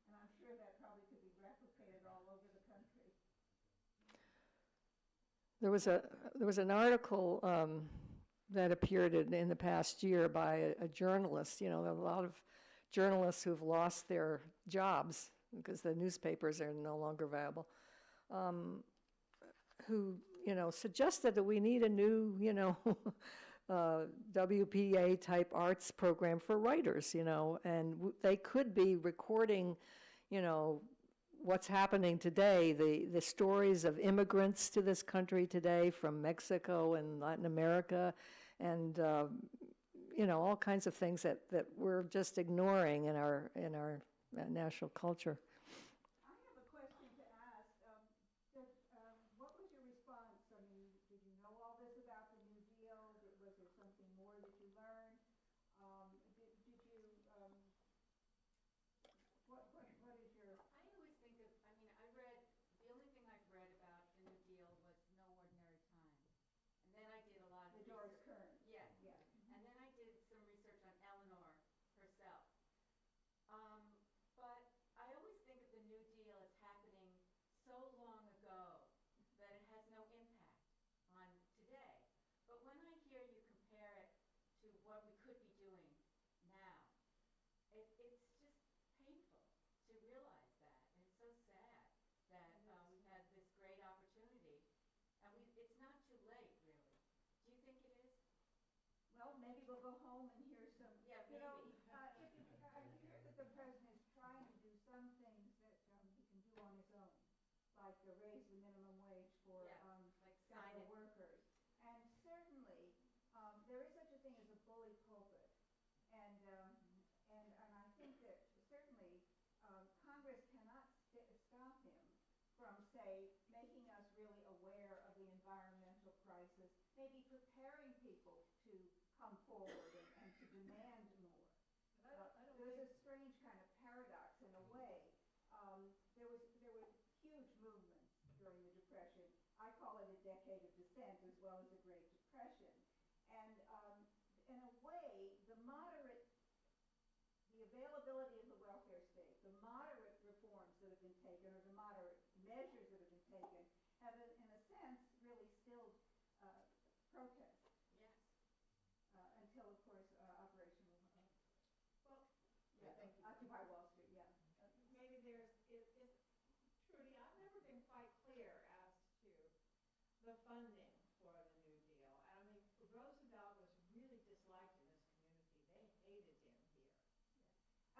And I'm sure that probably could be replicated all over the country. There was an article that appeared in the past year by a journalist. A lot of journalists who've lost their jobs because the newspapers are no longer viable, who suggested that we need a new WPA type arts program for writers. And they could be recording, what's happening today, the stories of immigrants to this country today from Mexico and Latin America, and all kinds of things that we're just ignoring in our national culture. I have a question to ask. What was your response? I mean, did you know all this about the New Deal? Was there something more that you learned? Did you, what is your... I always think of, I read, the only thing I've read about the New Deal was No Ordinary Time. And then I did a lot of The Doris research. Kearns. Yes. Yeah. And then I did some research on Eleanor herself. But I always think of the New Deal as happening so long ago that it has no impact on today. But when I hear you compare it to what we could be doing now, it's just painful to realize that. And it's so sad that we've had this great opportunity. And it's not too late, really. Do you think it is? Well, maybe we'll go home and hear some... Yeah, maybe. I hear that the president is trying to do some things that he can do on his own, like raise the minimum wage for like federal workers. And certainly, there is such a thing as a bully pulpit. And I think that certainly Congress cannot stop him from, say, making us really aware of the environmental crisis, maybe preparing people to come forward and to demand more. There's a strange kind of paradox in a way. There were huge movements during the Depression. I call it a decade of dissent as well as a Great Depression. And in a way, the availability of the welfare state, the moderate reforms that have been taken, or the moderate measures that have been taken, have, in a sense, really stilled protest. Yes. Until, of course, Operation I think Occupy Wall Street, yeah. maybe Trudy, I've never been quite clear as to the funding for the New Deal. I mean, Roosevelt was really disliked in this community. They hated him here.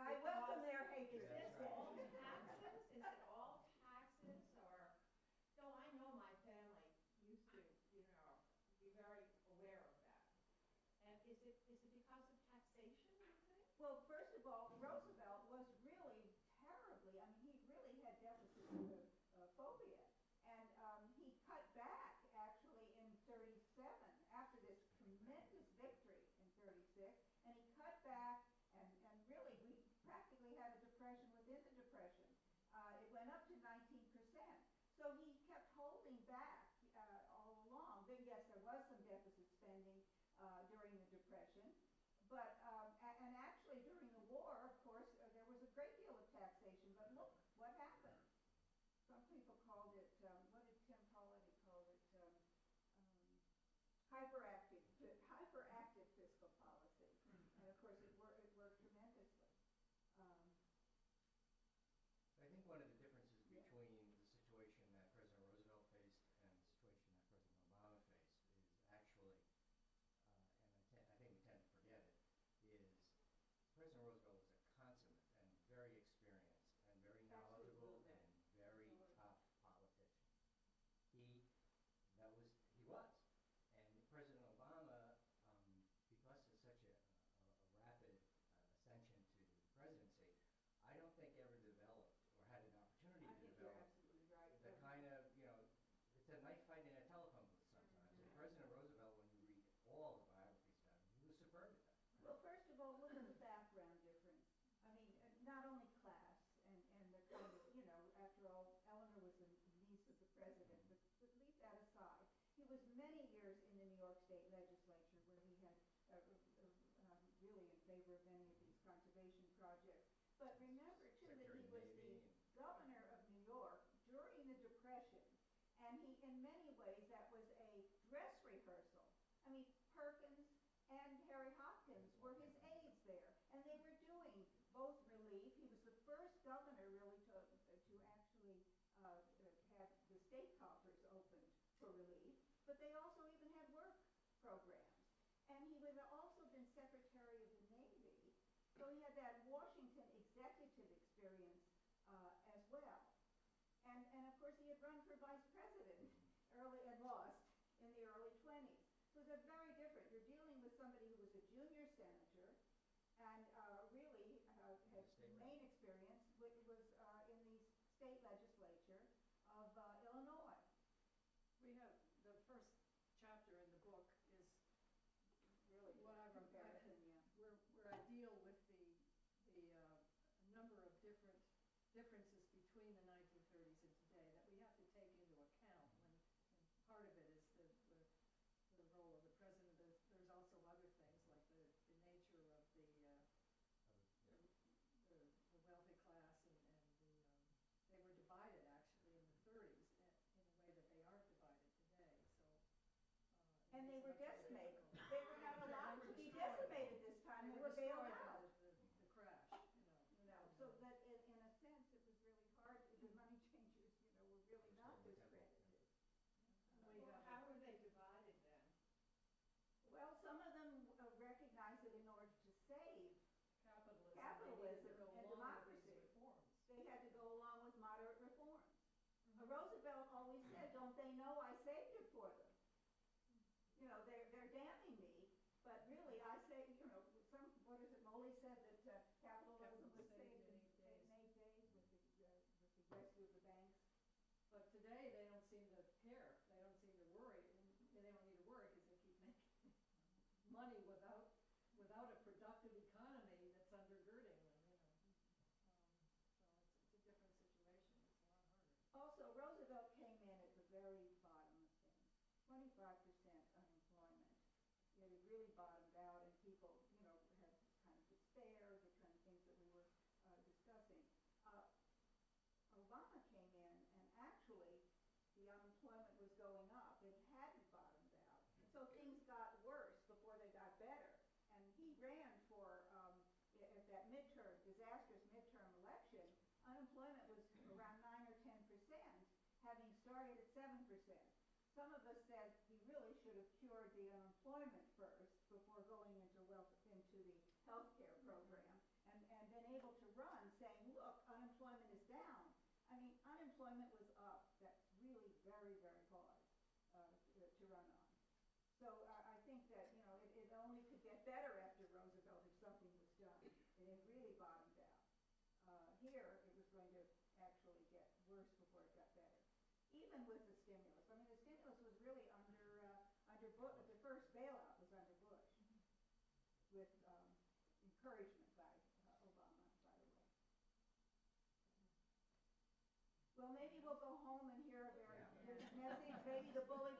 I welcome their hatred. Is this all taxes? Is it all taxes? Or, though I know my family used to, be very aware of that. And is it because of taxation, you think? Well, first of all, Roosevelt was really terribly, he really had deficit phobia. And during the Depression. But, and actually during the war, of course, there was a great deal of taxation, but look what happened. Some people called it, what did Tim call it? He called it hyperactive fiscal policy. And of course, it worked tremendously. I think one of the differences between the situation that President Roosevelt faced and the situation that President Obama faced is actually, and I think we tend to forget it, is President Roosevelt was a consummate and very experienced and very knowledgeable and very tough politician. He was. And President Obama, because of such a rapid ascension to the presidency, I don't think ever developed or had an opportunity to develop the kind of, it's a knife fight in a telephone booth sometimes. And President Roosevelt, when you read all the biographies about him, he was superb at that. Well, first of all, look at the background difference. I mean, not only class and the kind of, after all, Eleanor was the niece of the president, but leave that aside. He was many years in the New York State Legislature where he had really in favor of many of these conservation projects. But remember, too, that he was the governor of New York during the Depression, and he, in many ways, that was a dress rehearsal. I mean, Perkins and Harry Hopkins were his aides there, and they were doing both relief. He was the first governor, really, to actually have the state coffers opened for relief, but they also even had work programs. And he would have also been Secretary of the Navy, so he had that Washington executive experience as well. And of course, he had run for vice president early and lost in the early 20s. So they're very different. You're dealing with somebody who was a junior senator and really had main experience, which was in the state legislature of Illinois. We have, the first chapter in the book is really what I wrote about, where I deal with the number of differences between the 1930s and today that we have to take into account when part of it is the role of the president. There's also other things like the nature of the wealthy class and they were divided actually in the 30s in a way that they aren't divided today. So and they were decimated. They were not allowed to be decimated this time. They were bailed out. The crash, So that in a sense, it was really hard. The money changers, were really not discredited. How were they divided then? Well, some of them recognized that in order to save capitalism and democracy, they had to go along with moderate reforms. Roosevelt always said, "Don't they know I saved it for them? They're damning me, but really I say, what is it? Molly said that capitalism was saved in 8 days with the rescue of the banks." But today they don't seem to care. They don't seem to worry. And they don't need to worry because they keep making money without a productive economy that's undergirding them. So it's a different situation. It's a lot harder. Also, Roosevelt came in at the very bottom of things, 25% unemployment. It had really bottomed out, and people, had kind of despair, the kind of things that we were discussing. Obama came in, and actually, the unemployment was going up. It hadn't bottomed out. So things got worse before they got better. And he ran for, at that disastrous midterm election, unemployment was around 9 or 10%, having started at 7%. Some of us said he really should have cured the unemployment first before going into the health care program and been able to run saying, look, unemployment is down. I mean, unemployment was up. That's really very, very hard to run on. So I think that, it only could get better after Roosevelt if something was done. It had really bottomed out. Here, it was going to actually get worse before it got better. Even with the stimulus. I mean, the stimulus was really under Bush. The first bailout was under Bush, with encouragement by Obama, by the way. Well, maybe we'll go home and hear a very good message. Maybe the bully